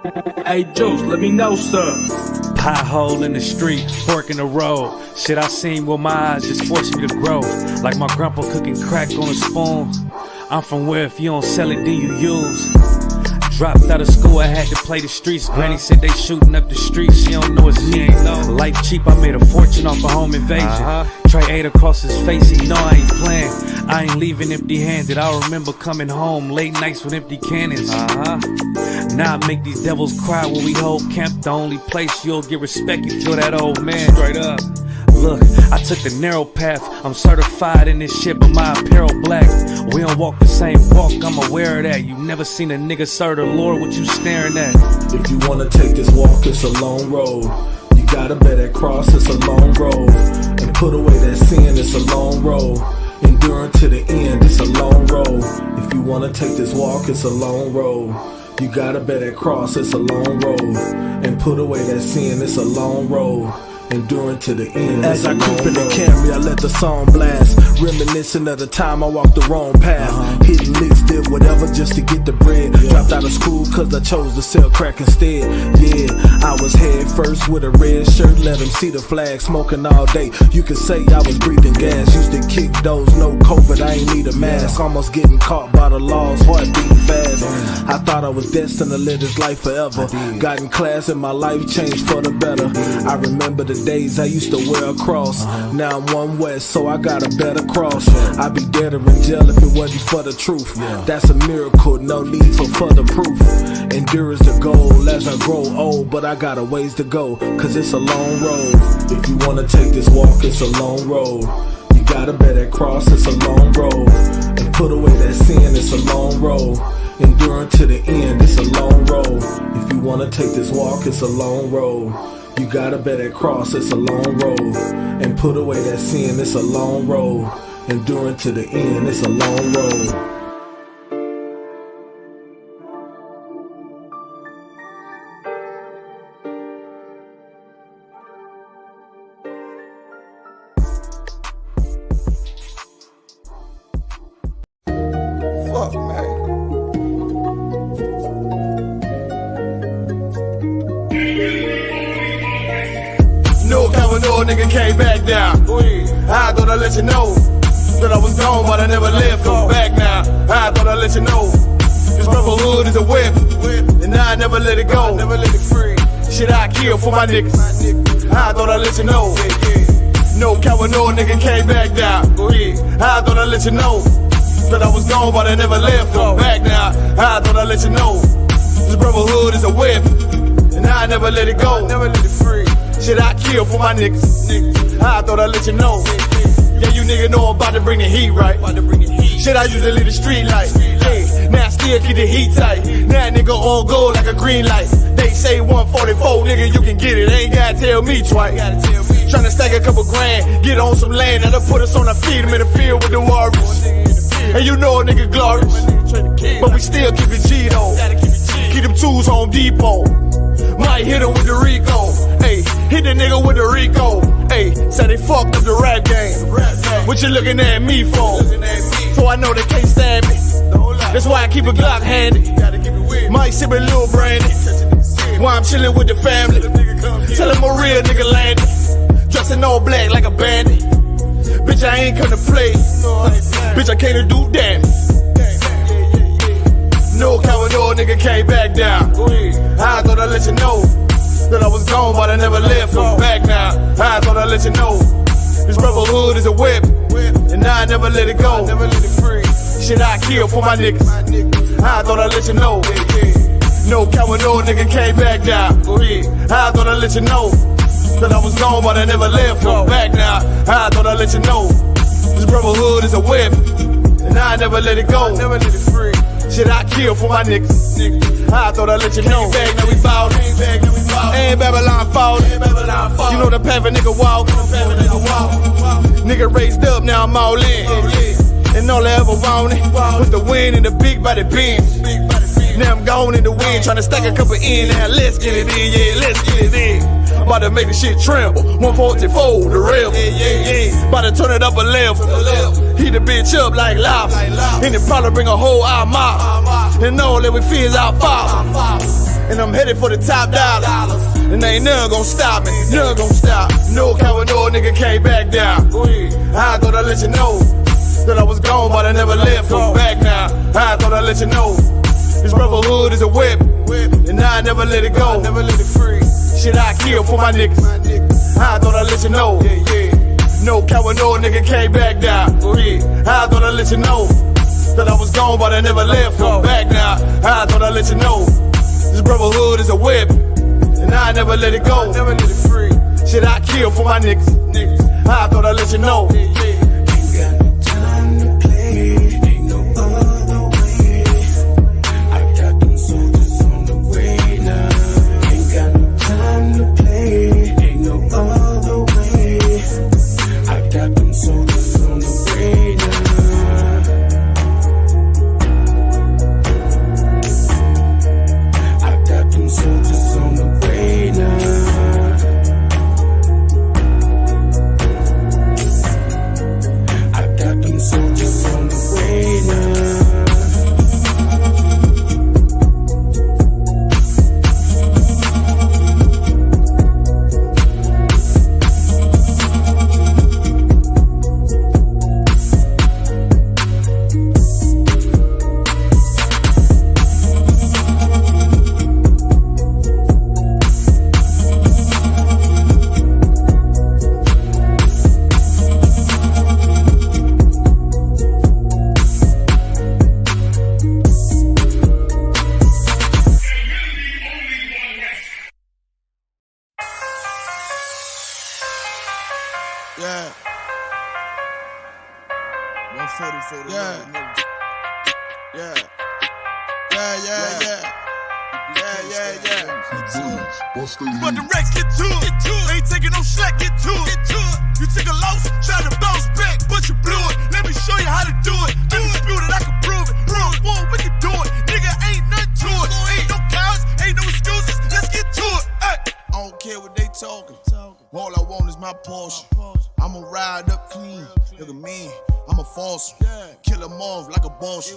Hey, Juice, let me know, sir. Pothole in the street, fork in the road. Shit I seen with my eyes just forced me to grow. Like my grandpa cooking crack on a spoon. I'm from where if you don't sell it, then you use. Dropped out of school, I had to play the streets. Granny said they shooting up the streets, she don't know it's me. Life cheap, I made a fortune off a home invasion. Trey ate across his face, he know I ain't playing. I ain't leaving empty-handed, I remember coming home late nights with empty cannons. Now I make these devils cry when we hold camp. The only place you'll get respect, you kill that old man. Straight up. Look, I took the narrow path. I'm certified in this shit, but my apparel black. We don't walk the same walk, I'm aware of that. You never seen a nigga serve the Lord, what you staring at? If you wanna take this walk, it's a long road. You gotta bear that cross, it's a long road. And put away that sin, it's a long road. Enduring to the end, it's a long road. If you wanna take this walk, it's a long road. You gotta bear that cross, it's a long road. And put away that sin, it's a long road. Enduring to the end. As I creep in the Camry, I let the song blast, reminiscing of the time I walked the wrong path. Hitting licks, did whatever just to get the bread. Dropped out of school cause I chose to sell crack instead. Yeah, I was head first with a red shirt, let them see the flag, smoking all day. You could say I was breathing gas, used to kick those, no COVID, I ain't need a mask. Almost getting caught by the laws, heart beating fast. I thought I was destined to live this life forever. Got in class and my life changed for the better. I remember the days I used to wear a cross. Now I'm one West, so I got a better cross. I'd be dead or in jail if it wasn't for the truth. That's a miracle, no need for further proof. Endure is the goal as I grow old, but I got a ways to go, cause it's a long road. If you wanna take this walk, it's a long road. You gotta bear that cross, it's a long road. And put away that sin, it's a long road. Enduring to the end, it's a long road. If you wanna take this walk, it's a long road. You gotta bear that cross, it's a long road. And put away that sin, it's a long road. Enduring to the end, it's a long road. Fuck, man. No coming on, nigga came back down. I thought I'd let you know that I was gone, but I never left. Come back now. I thought I'd let you know this brotherhood is a whip, and I never let it go. Never let it free. Shit, I kill for my niggas. I thought I'd let you know. No coming on, nigga came back down. I thought I'd let you know that I was gone, but I never left. Come back now. I thought I'd let you know this brotherhood is a whip, and I never let it go. Never let it free. Shit, I kill for my niggas. I thought I'd let you know. Yeah, you nigga know I'm about to bring the heat, right? Shit, I used to leave the street light. Hey, now I still keep the heat tight. Now nigga on gold like a green light. They say 144, nigga, you can get it. Ain't gotta tell me twice. Tryna stack a couple grand, get on some land, that'll put us on our feet. I'm in the field with the Warriors. And you know a nigga glorious, but we still keep it G though. Keep them tools Home Depot. Might hit him with the Rico. Ayy, hit the nigga with the Rico. Ayy, say they fucked up the rap game. What you looking at me for? So I know they can't stand me. That's why I keep a Glock handy. Might sip a little brandy while I'm chilling with the family. Tell him a real nigga landed. Dressing all black like a bandit. Bitch, I ain't come to play. Bitch, I came to do damage. No coward, nigga came back down. I thought I'd let you know that I was gone, but I never left. Come back now. I thought I'd let you know this brotherhood is a whip, and I never let it go. Never let it free. Shit, I kill for my niggas. I thought I'd let you know. No coward, nigga came back down. I thought I'd let you know that I was gone, but I never left. Come back now. I thought I'd let you know this brotherhood is a whip, and I never let it go. Never let it free. Shit, I kill for my niggas. I thought I'd let you know. Back, now we ballin'. Ain't Babylon fallin'. You know the path a nigga walk. Nigga raised up, now I'm all in. And all I ever wanted was the win in the big body Benz. Now I'm gone in the wind, tryna stack a couple in. Now let's get it in, yeah, let's get it in. About to make the shit tremble. 144, the rebel. About to turn it up a level. Heat the bitch up like lava. And it probably bring a whole armada. And all that we fear is our father. and I'm headed for the top dollars. And ain't nothing gon' stop me, nothing gon' stop. No coward, no nigga can't back down. I thought I'd let you know that I was gone, but I never left. I'm back now. I thought I'd let you know this brotherhood is a whip, and I never let it go. Never let it free. Shit, I kill for my niggas. I thought I'd let you know. No coward, no nigga can't back down. I thought I'd let you know that I was gone, but I never left. I'm back now. I thought I'd let you know this brotherhood is a whip, and I never let it go. Never let it free. Shit, I kill for my niggas. I thought I'd let you know. Ain't got no time to play. Ain't no other way. I got them soldiers on the way now. Ain't got no time to play. Ain't no other way. I got them soldiers on the way now. I got them soldiers on the way now. Soldiers on the way now. Yeah. 144 to yeah. Yeah. But the Rex get to it. Ain't taking no slack, get to it. You took a loss, try to bounce back, but you blew it. Let me show you how to do it. Undisputed, I can prove it. Wrong one, we can do it. Nigga, ain't nothing to it. Ain't no cowards, ain't no excuses. Let's get to it. Ay. I don't care what they talking. All I want is my Porsche. I'ma ride up clean. Look at me, I'm a false. Kill them off like a boss.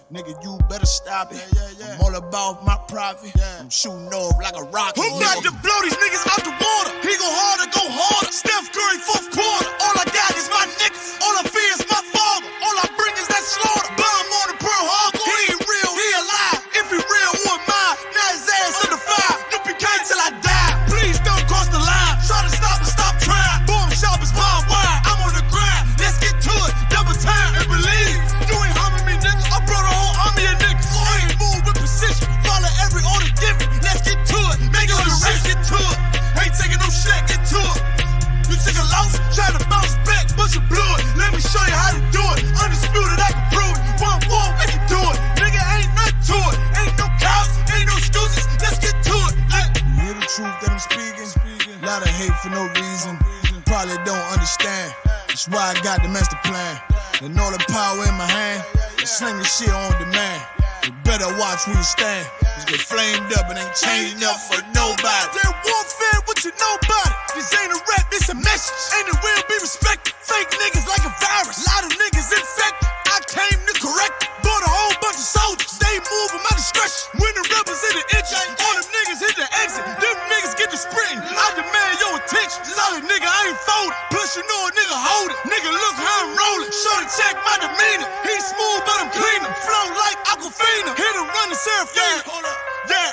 Nigga, you better stop it. I'm all about my profit. I'm shooting off like a rocket. Who about to blow these niggas out the water? He go harder, go harder. Steph Curry, fourth quarter. All I got is my niggas. All I fear is my father. All I bring is that slaughter. Bomb on the Pearl Harbor. He ain't real, he alive. If he real, who am I? Now his ass in the fire. Nippy K till I die. Please don't cross the line. Try to stop and stop trying. Bomb shop is bomb wide. I'm on the grind. Let's get to it. Double time and believe. You ain't harming me, nigga. I brought a whole army of niggas. I ain't move with precision. Follow every order given. Let's get to it. Make it on the race. Get to it. Ain't taking no shit. Get to it. You took a loss, try to bounce back, but you blew it. Let me show you how to do it. Undisputed, I can prove it. One war, we can do it. Nigga, ain't nothing to it. Ain't no cows, ain't no excuses. Let's get to it. You hear the truth that I'm speaking? Lot of hate for no reason. Probably don't understand. That's why I got the master plan. And all the power in my hand. I sling the shit on demand. You better watch where you stand. Just get flamed up and ain't changing up for nobody. They're warfare, what you know about it? This ain't a rap, this a message. And it will be respected. Fake niggas like a virus. Lot of niggas infected. I came to correct it. Bought a whole bunch of soldiers. They move at my discretion. When the rebels hit the engine, all them niggas hit the exit. Them niggas get to sprinting. I demand your attention. Solid nigga, I ain't folding. Plus you know a nigga hold it. Nigga, look how I'm rolling. Shorty check my demeanor. He smooth, but I'm cleaner. Flow like Aquafina. Hit him, run the Serafina. Yeah.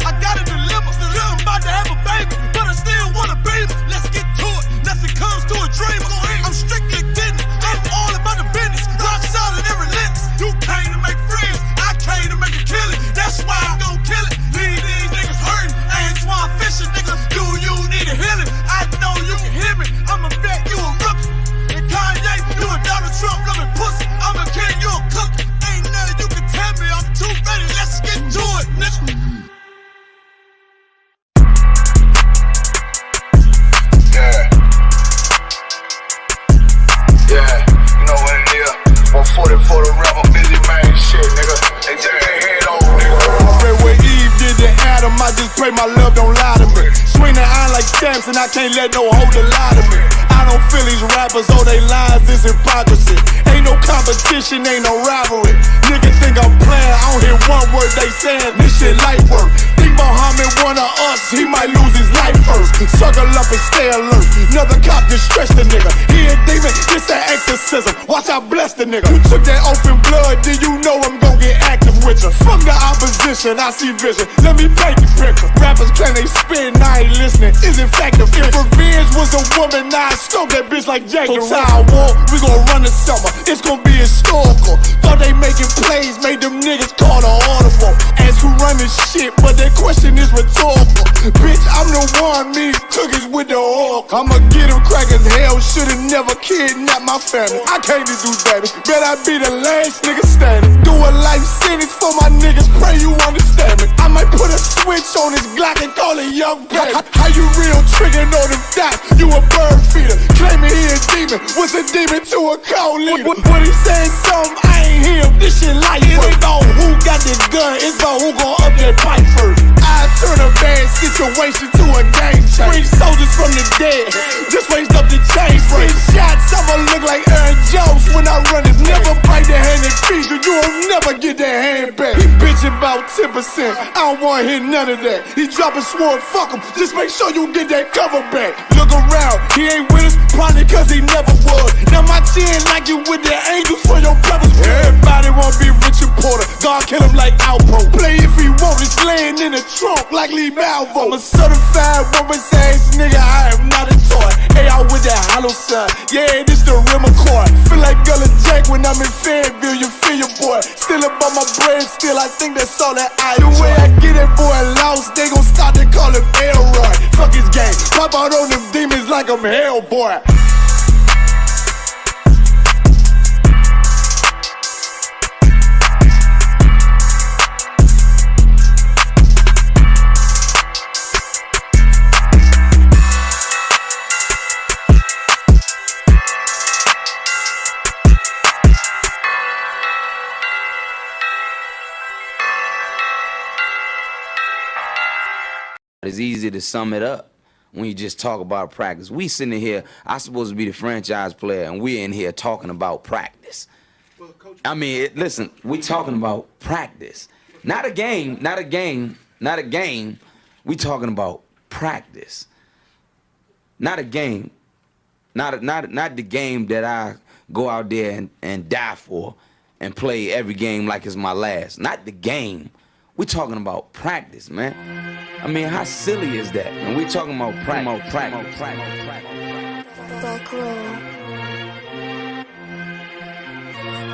I got a dilemma. I'm about to have a baby, but I still wanna baby. Let's get to it. Nothing comes to a dreamer. I'm strictly getting it. I'm all about the business. Rock solid and relentless. You came to make friends. I came to make a killing. That's why I'm gon' kill it. Leave these niggas hurting. Antoine Fisher, nigga. Do you need a healing? I know you can hear me. I'm a vet, you a rookie. And Kanye, you a Donald Trump loving pussy. I'm a king, you a cookie. Ain't nothing you can tell me. I'm too ready. Let's get to it, nigga. Yeah, you know what it is. 140 for the rapper, busy man, shit, nigga. They take their head over, nigga. Pray where Eve did to Adam, I just pray my love don't lie to me. Swing the iron like stamps and I can't let no holder lie to me. I don't feel these rappers, oh they lies, this hypocrisy. Ain't no competition, ain't no rivalry. Niggas think I'm playing, I don't hear one word they saying. This shit light work. Think Muhammad one of us, he might lose his life first. Circle up and stay alert. Another cop just stretched the nigga. He a demon, this an exorcism. Watch I bless the nigga. Who took that open blood? Do you know I'm gon' get active with ya? Fuck the opposition, I see vision. Let me paint the picture. Rappers claim they spit and I ain't listening. Is in fact the If revenge was a woman, now I stroke that bitch like Jack the Ripper. I war, we gon' run the summer. It's gon' be historical. Thought they making plays, made them niggas call the audible. Ask who run this shit, but that question is rhetorical. Bitch, I'm the one, me cookies with the oil. I'ma get him crackers, hell, should've never kidnapped my family. I can't do that. Bet I be the last nigga standing. Do a life sentence for my niggas, pray you understand me. I might put a switch on his Glock and call it young baby. How you real triggering on them dots? You a bird feeder, claiming he a demon. What's a demon to a cold leader? When he saying something, I ain't hear him. This shit light. It ain't about who got the gun, it's about who gon' up that pipe first. I turn a bad situation to a game changer. Bring soldiers from the dead, just raised up the chain. Free shots, I'ma look like Aaron Jones when I run it. Never bite the hand and feed you, you will never get that hand back. He bitchin' about 10%, I don't wanna hear none of that. He dropping sword, fuck him, just make sure you get that cover back. Look around, he ain't with us, probably cause he never was. Now my chin like you with the angels for your brothers. Everybody wanna be Richard Porter, God kill him like Alpo. Play if he want, it's laying in the trunk like Lee Malvo. I'm a certified woman's ass nigga, I am not a toy. Hey, I with that hollow side, yeah, this the real McCoy. Feel like Gullah Jack when I'm in Fayetteville, you feel your boy. Still up on my brain, still I think that's all that I enjoy. The way I get that boy lost, they gon' start to call him Elroy. Fuck his game, pop out on them demons like I'm Hellboy. It's easy to sum it up when you just talk about practice. We sitting here, I'm supposed to be the franchise player, and we're in here talking about practice. I mean, listen, we talking about practice. Not a game, not a game, not a game. We talking about practice. Not a game. Not the game that I go out there and die for and play every game like it's my last. Not the game. We talking about practice, man. I mean, how silly is that? And we talking about practice. Back row.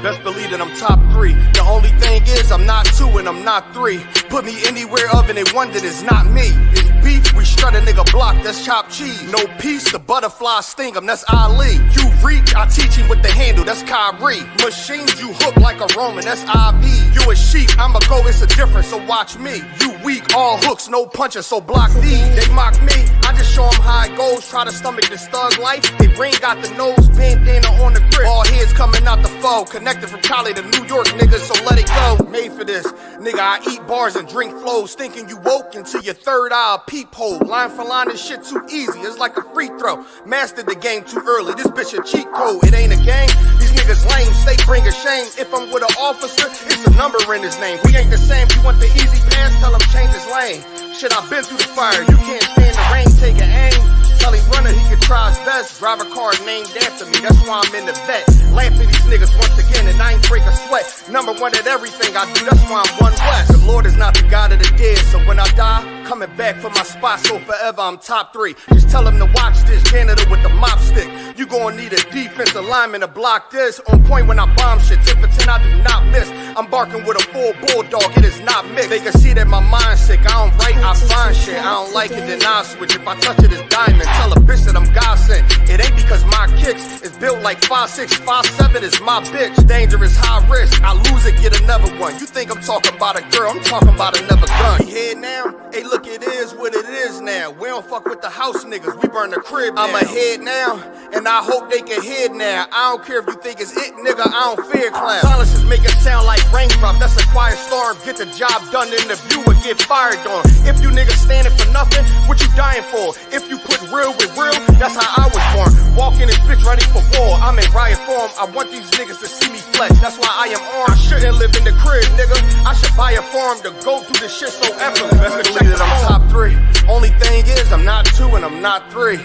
Best believe that I'm top 3. The only thing is I'm not 2 and I'm not 3. Put me anywhere of and they wonder it's not me. It's beef, we strut a nigga block, that's chopped cheese. No peace, the butterfly sting him, that's Ali. You reach, I teach him with the handle, that's Kyrie. Machines you hook like a Roman, that's IV. You a sheep, I'm a go, it's a difference, so watch me. You weak, all hooks, no punches, so block these. They mock me, I just show them how it goes. Try to stomach this thug life. They ring got the nose, bandana on the grip. All heads coming out the foe. Connected from Cali to New York, niggas, so let it go. Made for this, nigga, I eat bars and drink flows. Thinking you woke into your third eye, a peephole. Line for line, this shit too easy, it's like a free throw. Mastered the game too early, this bitch a cheat code. It ain't a game, these niggas lame, they bring a shame. If I'm with an officer, it's a number in his name. We ain't the same, you want the easy pass, tell him change his lane. Shit, I've been through the fire, you can't stand the rain, take an aim. Tell him runner, he can try his best. Drive a car named after me, that's why I'm in the vet. Lamping these niggas once again, and I ain't break a sweat. Number 1 at everything I do, that's why I'm one west. The Lord is not the God of the dead, so when I die, coming back for my spot, so forever I'm top 3. Just tell him to watch this janitor with the mop stick. You gon' need a defensive lineman to block this. On point when I bomb shit, 10 for 10 I do not miss. I'm barking with a full bulldog, it is not mixed. They can see that my mind's sick, I don't write, I find shit. I don't like it, then I switch. If I touch it, it's diamond. Tell a bitch that I'm God sent. It ain't because my kicks is built like 5'6", 5'7" is my bitch. Dangerous, high risk. I lose it, get another one. You think I'm talking about a girl? I'm talking about another gun. We here now? Hey, look, it is what it is now. We don't fuck with the house niggas. We burn the crib down. I'm ahead now, and I hope they can hear now. I don't care if you think it's it, nigga. I don't fear clowns. Silence is make it sound like raindrop. That's a quiet storm. Get the job done, then the viewer get fired on. If you niggas standing for nothing, what you dying for? If you put real with real, that's how I was born. Walking this bitch ready for war. I'm in riot form. I want these niggas to see me flex. That's why I am armed. I shouldn't live in the crib, nigga. I should buy a farm to go through this shit so effortless. Best believe that I'm top 3. Only thing is, I'm not 2 and I'm not 3.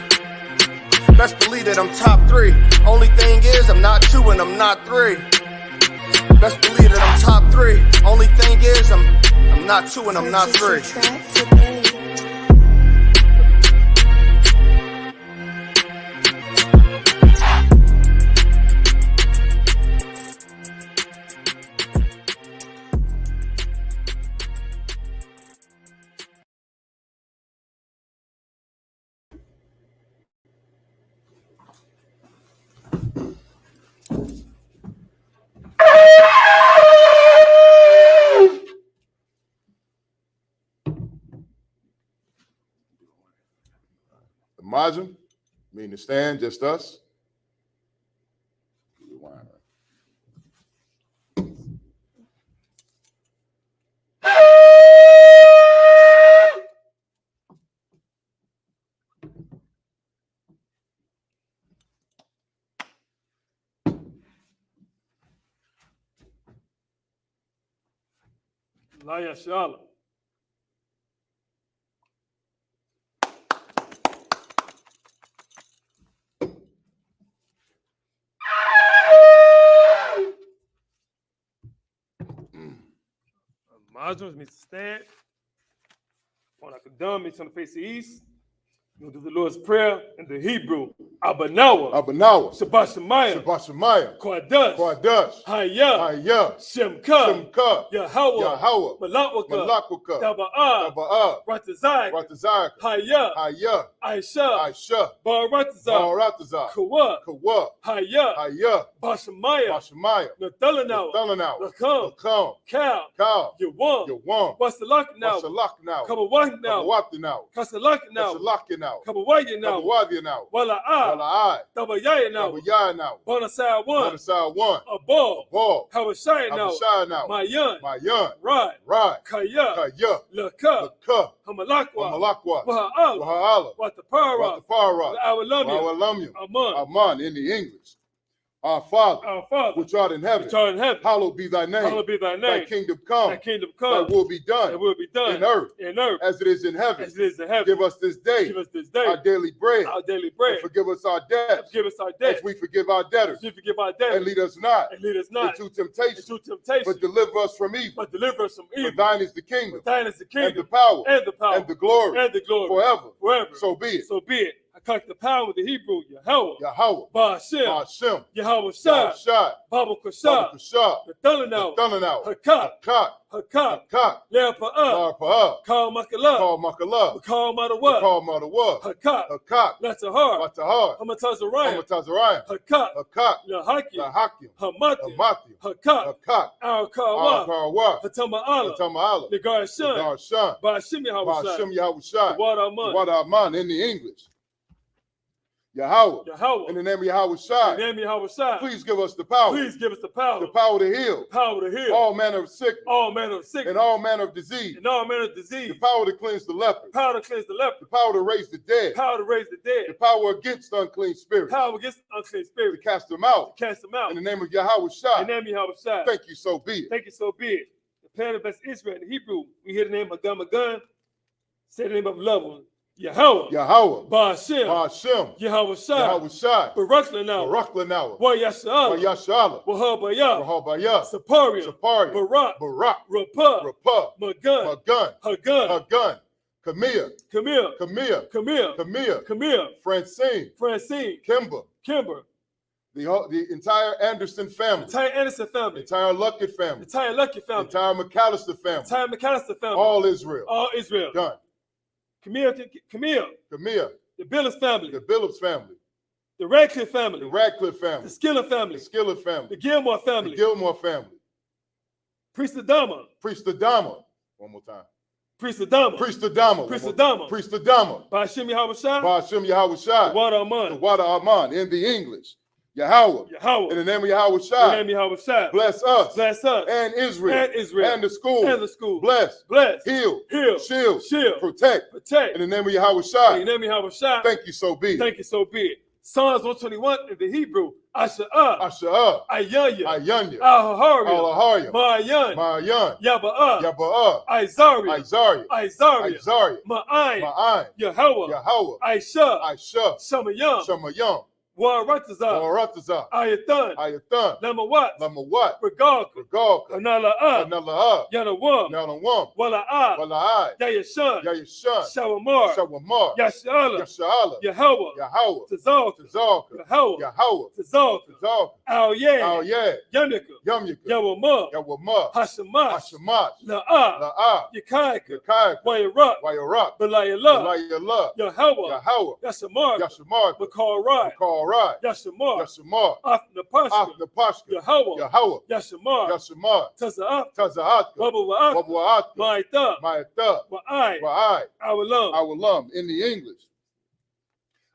Best believe that I'm top 3. Only thing is, I'm not 2 and I'm not 3. Best believe that I'm top 3. Only thing is, I'm not 2 and I'm not 3. Imagine, mean to stand, just us. Laya Shala. Muslims means to stand. On Akadam means on the face of the east. You'll do the Lord's Prayer in the Hebrew. Abanawa. Shabbat Shemayah. Kodesh. Hayah. Shemka. Yahweh. Malawaka. Daba'ah. Ratazak. Hayah. Aisha. Baratazak. Kawa. Hayah. Bashamaya. Nathalanawa. Lakam. Kal. Yawam. Wasalak now. Kabawak now. Kasalak now. Kabawaya now. Wala'ah. Tabayaya now. Bonasai one. A ball. Kawashai now. Mayan. Rod. Kaya. Laka. Hamalakwa. Waha'ala. Watapara. Awalamium. Aman in the English. Our Father, which art in heaven, hallowed be thy name. Thy kingdom come. Thy will be done. In earth. As it is in heaven. Give us this day. Our daily bread. And forgive us our debts. As we forgive our debtors. And lead us not into temptation. But deliver us from evil. For thine is the kingdom. And the power. And the glory. Forever. So be it. I cut the power with the Hebrew, Yahweh. Ba'ashem. Yahweh Shai. Baba Kashah. Nathalanaw. Hakat. Le'apa'ah. Kal Makalah. Kal Madawa. Hakat. Latahar. Hamatazariah. Hakat. Lahakim. Hamathi. Hakat. Al-Kawa. Hatama'ala. Negar Ba'ashem Yahweh Shai. What Aman in the English. Yahweh. In the name of Yahweh Shai. Please give us the power. The power to heal. All manner of sickness. And all manner of disease. The power to cleanse the leper. The power to raise the dead. The power against unclean spirits. To cast them out. In the name of Yahweh Shai. Thank you, so be it. The plan of best Israel in Hebrew, we hear the name of Magan. Say the name of love one. Yahweh. Ba'ashem. Yahweh Shai. Barak Lanawa. Wa Yashala. Wahabaya. Saparia. Barak. Rapah. Magun. Hagun. Camille. Francine. Kimber. The entire Anderson family. Entire Luckett family. Entire McAllister family. All Israel. Done. Camille. The Billups family. The Radcliffe family. The Skiller family. The Gilmore family. Priest Adama. One more time. Priest Adama. Ba'ashem Yahweh Shai. The Wada Aman in the English. Yahweh. Yahweh. In the name of Yahweh In the name of Yahweh Shai. Bless us. Bless us. And Israel. And Israel. And the school. And the school. Bless. Bless. Heal. Heal. Shield. Shield. Protect. Protect. In the name of Yahweh Shai. In the name of Yahweh Shai. Thank you, so be it. Thank you, so be it. Psalms 121 in the Hebrew. Asha'ah. Asha'ah. Ayanya. Ayanya. Al-Hahariya. Al-Hahariya. Ma'ayan. Ma'ayan. Yaba'ah. Yaba'ah. Izariya. Izariya. Izariya. Izariya. Ma'ayin. Ma'ayin. Yahweh. Yahweh. Aisha. Aisha. Shamayam. Shamayam. Waratazah. Waratazah. Ayathan. Ayathan. Lamawat. Lamawat. Regalka. Regalka. Anala'ah. Anala'ah. Yanawam. Yanawam. Wala'ah. Wala'ai. Yayashan. Yayashan. Shawamar. Shawamar. Yasha'ala. Yasha'ala. Yahweh. Yahweh. Tazalka. Tazalka. Yahweh. Yahweh. Tazalka. Tazalka. Al-Yeh. Al-Yeh. Yamika. Yamyika. Yawamah. Yawamah. Hashamash. Hashamash. La'ah. La'ah. Yakaika. Yakaika. Wayarak. Wayarak. Belayallah. Belayallah. Yahweh. Yahweh. Yashamar. Yashamar. Makarai. Makarai. Yashamar. Yashamar. Afnapashka. Afnapashka. Yahweh. Yahweh. Yashamar. Yashamar. Taza'af. Taza'atka. Wabawa'ak. Wabwa'atka. Ma'ita. Ma'ita. Wa'ai. Wa'ai. Awalam. Awalam. In the English.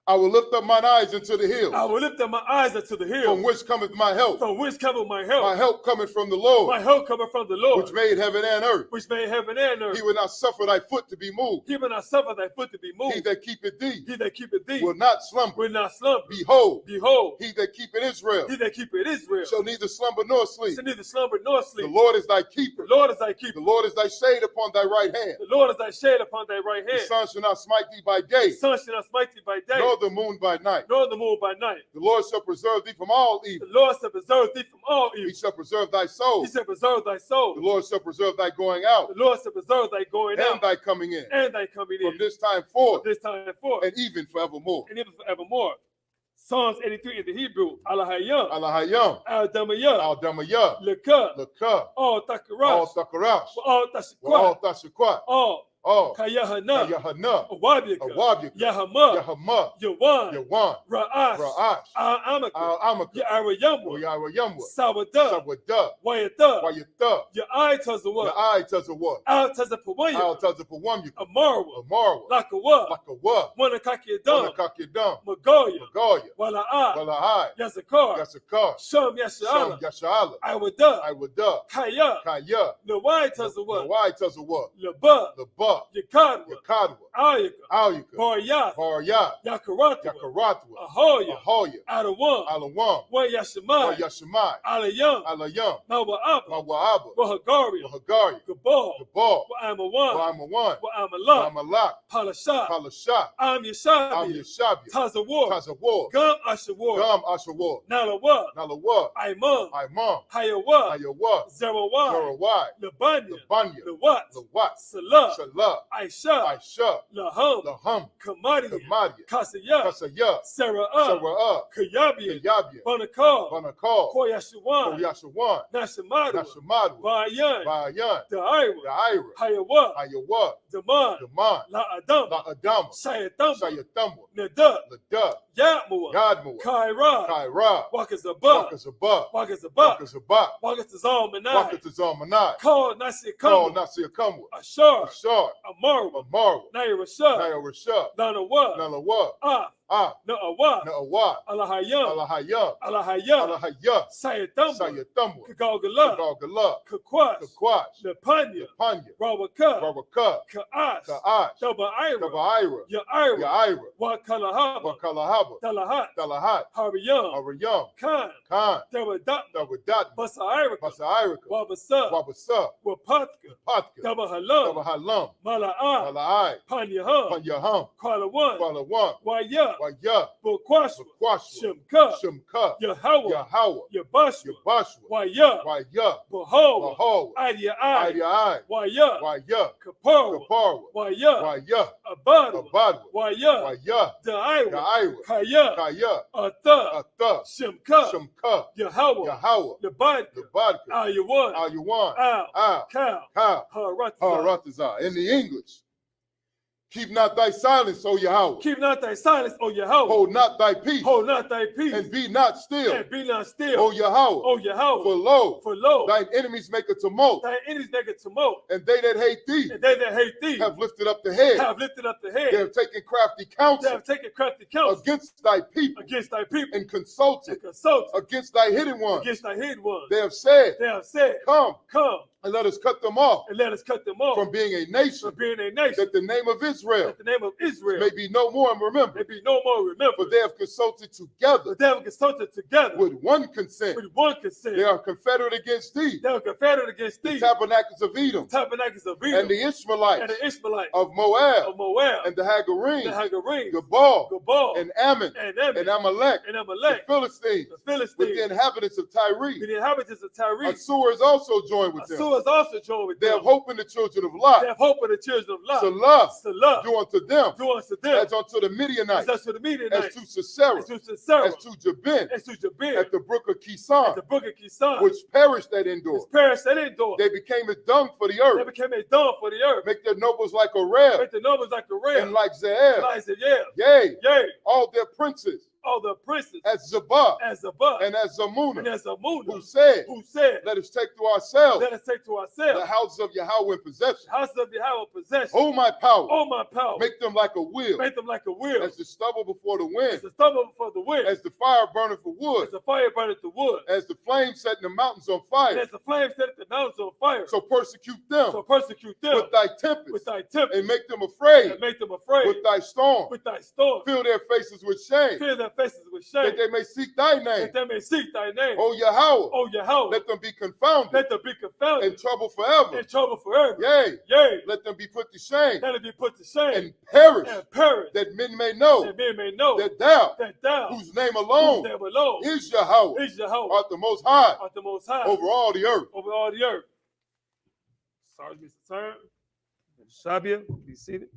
I will lift up mine eyes into the hills. I will lift up my eyes unto the hills. From which cometh my help. From which cometh my help. My help cometh from the Lord. My help cometh from the Lord. Which made heaven and earth. Which made heaven and earth. He will not suffer thy foot to be moved. He will not suffer thy foot to be moved. He that keepeth thee. He that keepeth thee. Will not slumber. Will not slumber. Behold. Behold. He that keepeth Israel. He that keepeth Israel. Shall neither slumber nor sleep. Shall neither slumber nor sleep. The Lord is thy keeper. The Lord is thy keeper. The Lord is thy shade upon thy right hand. The Lord is thy shade upon thy right hand. The sun shall not smite thee by day. The sun shall not smite thee by day. Nor the moon by night. Nor the moon by night. The Lord shall preserve thee from all evil. The Lord shall preserve thee from all evil. He shall preserve thy soul. He shall preserve thy soul. The Lord shall preserve thy going out. The Lord shall preserve thy going out. And thy coming in. And thy coming in. From this time forth. From this time forth. And even forevermore. And even forevermore. Psalms 83 in the Hebrew. Alahayam. Alahayam. Al-Damayah. Al-Damayah. Leka. Leka. All Takarash. All Takarash. All Tashikwat. All Tashikwat. All. Oh, Kayahana, Kayahana, Awabika, Awabika, Yahama, Yahama, Yawan, Yawan, Ra'ash, Ra'ash, Al-Amaka, Al-Amaka, Ya'arayamwa, Ya'arayamwa, Sawada, Sawada, Wayata, Wayata, Ya'ai Tazawa, Ya'ai Tazawa, Al-Tazapawaya, Al-Tazapawamyaka, Amarwa, Amarwa, Lakawa, Lakawa, Wanakakiyadam, Wanakakiyadam, Magoya, Magoya, Wala'a, Wala'ai, Yazakar, Yasakar, Sham Sham Yasha'ala, Yasha'ala, Iwada, Iwada, Kaya, Kaya, Lawai Tazawa, Lawai Tazawa, Laba, Laba, Yakadwa, Yakadwa, Ayaka, Ayaka, Baryat, Baryat, Yakaratwa, Yakaratwa, Ahoya, Ahoya, Adawan, Alawam, Wayashimai, Yashimai, Alayam, Alayam, Mawa'aba, Mawa'aba, Wahagaria, Wahagari, Gabal, Gabal, Wa'amawan, Wa'amawan, Wa'amalak, Wa'amalak, Palashat, Palashat, Am Am Yashabi, Yeshabia, Tazawar, Tazawar, Gum Ashawar, Gam Ashawar, Nalawa, Nalawa, Aiman, Imam, Hayawa, Ayawa, Zerawai, Zerawai, Labanya, Labanya, Lawat, Lawat, Salah, Salah, Aisha, Aisha, Laham, Laham, Kamadia, Kamadia, Kasaya, Kasaya, Sara'ah, Sara'ah, Kayabia, Kayabia, Banakal, Banakal, Koyashawan, Koyashawan, Nashamadu, Nashamadu, Bayan, Bayan, Da'ira, Da'ira, Hayawa, Ayawa, Daman, Daman, La Adam, La Adama, Shayatam, Sayatamba, Nada, Lada, Yatmua, Yadmua, Kaira, Kaira, Wakazaba, Wakazaba, Wakazaba, Wakazaba, Wakazalmanai, Wakazalmanai, Call Nasi Call Kamu, Nasir Kamwa, Ashar, Ashar, Amaru, Amaru, Naira Shah, Naya Rasha, Lanawa, Nalawa, Ah, Na'awa, Na'awa, Alahayam, Alahayam, Alahayam, Alahayam, Sayatamba, Sayatamba, Kagala, Kagala, Kakwash, Kakwash, Lepanya, Panya, Rawaka, Rawaka, Ka'ash, Ka'ash, Daba'ira, Dabaira, Ya'ira, Ya'ira, Wakalahaba, Wakalahaba, Dalahat, Dalahat, Hariyam, Ariyam, Khan, Khan, Dawadat, Dawadat, Basairika, Basairika, Wabasa, Wabasa, Wapatka, Patka, Dabahalam, Dabahalam, Mala'ah, Mala'ai, Panyaham, Panyaham, Kwalawan, Kwalawan, Waya, Waya, Bokwashwa, Bakwashwa, Shemka, Shemka, Yahweh, Yahweh, Yabashwa, Yabashwa, Waya, Waya, Behold, Behold, Adia Ai, Adiai, Waya, Waya, Kapara, Kaparwa, Waya, Waya, Abadwa, Abadwa, Waya, Waya, Da'ira, Da'ira, Kaya, Kaya, Atha, Atha, Shemka, Shemka, Yahweh, Yahweh, Lebadka, Lebadka, Ayawan, Ayuwan, Al, Al, Kal, Kal, Haratazah. Haratazah. In the English, Keep not thy silence, O Yahweh. Keep not thy silence, O Yahweh. Hold not thy peace. Hold not thy peace. And be not still. And be not still. O Yahweh. O Yahweh. For lo, thine enemies make a tumult. Thine enemies make a tumult. And they that hate thee. And they that hate thee. Have lifted up the head. Have lifted up the head. They have taken crafty counsel. They have taken crafty counsel. Against thy people. Against thy people. And consulted. Against thy hidden ones. Against thy hidden ones. They have said. They have said. Come. Come. And let us cut them off. And let us cut them off. From being a nation. From being a nation. That the name of Israel. That the name of Israel. May be no more remembered. May be no more remembered. For they have consulted together. But they have consulted together. With one consent. With one consent. They are confederate against thee. They are confederate against thee. The tabernacles of Edom. The tabernacles of Edom. And the Ishmaelites. And the Ishmaelites. Of Moab. Of Moab. And the Hagarenes. The Hagarenes. Gebal. And Ammon. And Ammon. And Amalek. And Amalek. The Philistines. The Philistines. With the inhabitants of Tyre. With the inhabitants of Tyre. Assur is also joined with them. Assur is also joined with them. They have hope in the children of Lot. They have hope in the children of Lot. Salah. Do unto them. Do unto them. As unto the Midianites. As unto the Midianites. As to Sisera. As to Sisera. As to Jabin. As to Jabin. At the brook of Kison. At the brook of Kison. Which perished at Endor. Which perished at Endor. They became as dung for the earth. They became as dung for the earth. Make their nobles like a Reb. Make their nobles like a Reb. And like Zeeb. Like Zeeb. Yea. Yea. All their princes. All the princes. As Zabah. As Zabah. And as Zamunah. And as Zamunah. Who said. Let us take to ourselves. Let us take to ourselves. The houses of Yahweh in possession. The houses of Yahweh in possession. Oh my power. Oh my power. Make them like a wheel. Make them like a wheel. As the stubble before the wind. As the stubble before the wind. As the fire burneth for wood. As the fire burneth the wood. As the flame setting the mountains on fire. And as the flame set the mountains on fire. So persecute them. So persecute them. With thy tempest. With thy tempest. And make them afraid. And make them afraid. With thy storm. With thy storm. Fill their faces with shame. Fill their faces with shame. That they may seek thy name. That they may seek thy name. O Yahweh. O Yahweh. Let them be confounded. Let them be confounded. In trouble forever. In trouble forever. Yea. Yea. Let them be put to shame. Let them be put to shame. And perish. And perish. That men may know. That men may know. That thou. That thou. Whose name alone. Whose name alone. Is Yahweh. Is Yahweh. Art the most high. Art the most high. Over all the earth. Over all the earth. Sorry, Mr. Turn. Shabia, be seated.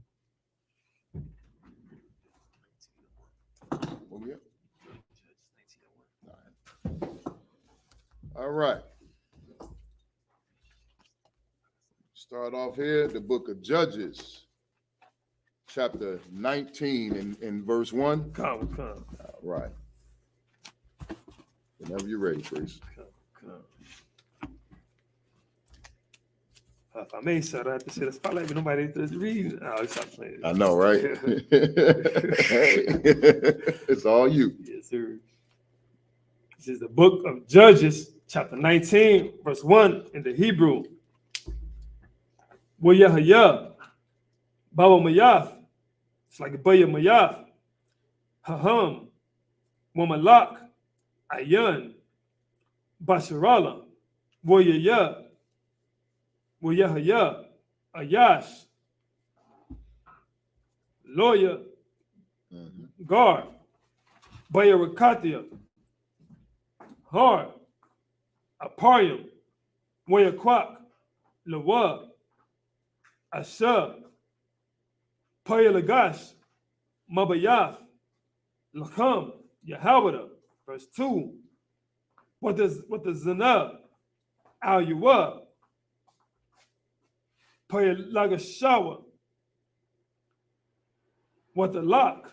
All right. Start off here, the book of Judges, chapter 19 in verse 1. Come. All right. Whenever you're ready, please. Come. If I may, sir, I have to say the spotlight, but nobody does read. Oh, stop playing. I know, right? It's all you. Yes, sir. This is the book of Judges, chapter 19, verse 1 in the Hebrew. Wayahaya, Baba Mayaf. It's like a Baya Mayaf. Haham, Wamalak, Ayan, Basharala, Wayaya, Wayahaya, Ayash, Lawyer, Guard, Baya Rakatia, Har, Aparium, Wayaquak, Lawa, Asher, Payalagash, Mabayaf, Lacham, Yahawada. Verse 2. What does Zanab, Al Yuwa, Payalagashawa, what the lock,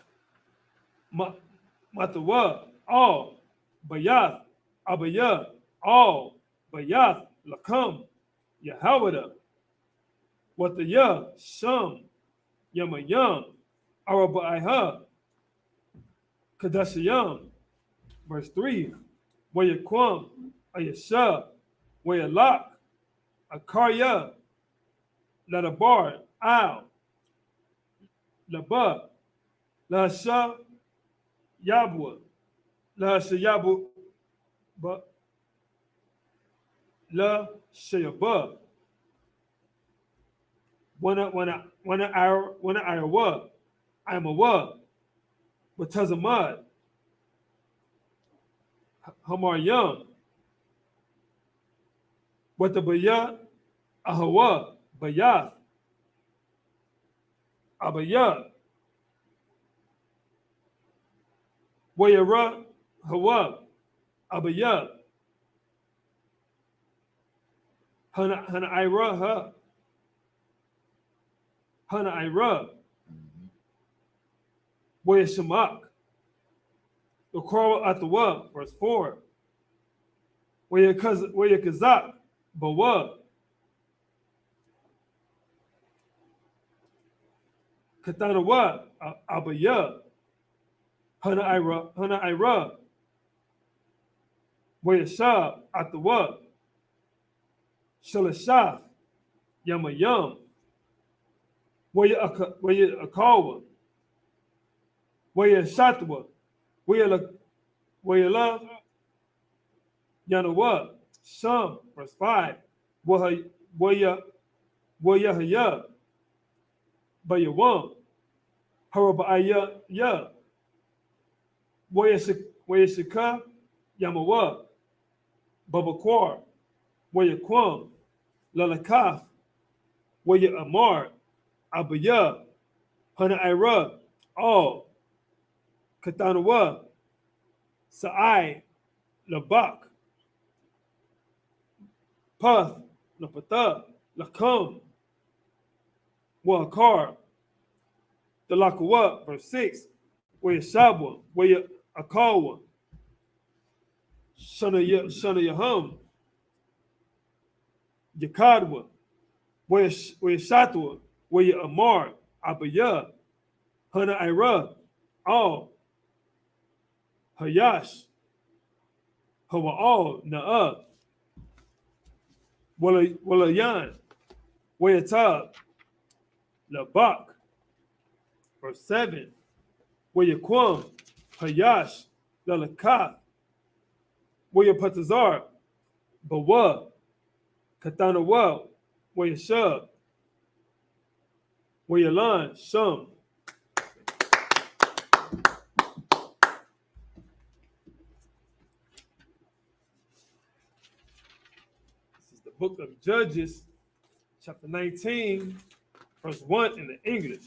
Matawa, all, Bayath, Abaya, all, Bayath, Lakam, Yahawada, what the Ya, Sham, Yamayam, Arabaiha, Kadashayam. Verse 3, Wayaquam, Ayasha, Wayalak, Akarya, Ladabar, Al, Laba, Lahasha, Yabwa, Lahasha Yabu, La Shayaba. When I wa, I'm a wa, but Tazamad, Hamar Young, what the Baya, Ahawa, Bayath, Abaya, Wayara, Hawa, Abaya, Hana Ira, Where Shemak, the quarrel at the what? Verse 4. Where Kazak, but what? Katana what? Abaya, Hana Ira, where Shab at the what? Shalashaf, Yamayam, where Akawa, where Shatwa, where love, Yanawa, Sham, verse 5, where Yahya, Bayawam, Harabaya, Ya, where Shika, Yamawa, Babakwar, where Kwam, Lalakaf, where Amar, Abaya, Hana Ira, all, Katanawa, Sa'ai, Labak, Path, Lapata, Lakam, Wakar, the Lakawa, verse 6, where Shabwa, where Akawa, Shana Yaham, Yakadwa, where Shatwa, where Amar, Abaya, Hana Ira, all, Hayash, Hawa'al, Na'ab, Walayan, Wayatab, Labak, verse 7, Wayaquam, Hayash, Lalakath, Wayapatazar, Bawa, Katanawa, Wayashab, Wayalan, Shum. Book of Judges, chapter 19, verse 1 in the English.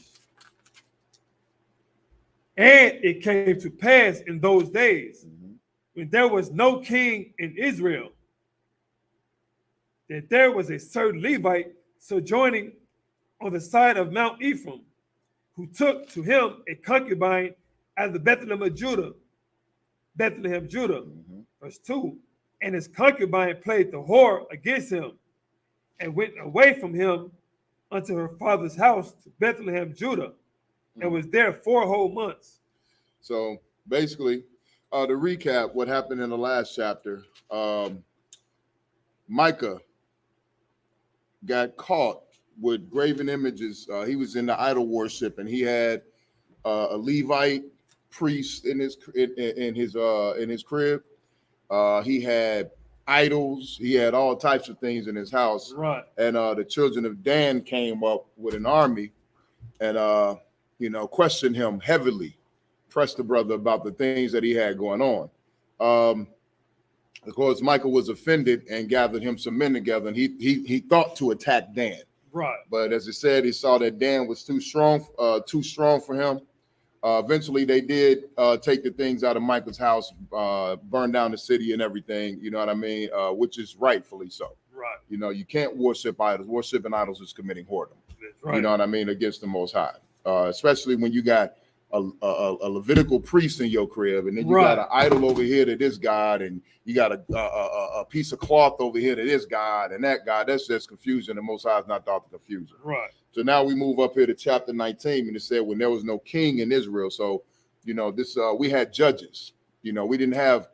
And it came to pass in those days, when there was no king in Israel, that there was a certain Levite sojourning on the side of Mount Ephraim, who took to him a concubine at the Bethlehem, Judah. Verse 2. And his concubine played the whore against him, and went away from him unto her father's house to Bethlehem, Judah, and was there 4 whole months. So basically, to recap what happened in the last chapter, Micah got caught with graven images. He was in the idol worship, and he had a Levite priest in his crib. He had idols. He had all types of things in his house. Right. And the children of Dan came up with an army and, questioned him heavily, pressed the brother about the things that he had going on. Of course, Michael was offended and gathered him some men together, and he thought to attack Dan. Right. But as it said, he saw that Dan was too strong for him. Eventually, they did take the things out of Michael's house, burn down the city and everything, you know what I mean, which is rightfully so. Right. You know, you can't worship idols. Worshiping idols is committing whoredom. Right. You know what I mean, against the Most High, especially when you got a Levitical priest in your crib, and then you got an idol over here to this God, and you got a piece of cloth over here to this God and that God. That's just confusion. The Most High is not thought to confusion. Right. So now we move up here to chapter 19, and it said when there was no king in Israel. So, this we had judges. We didn't have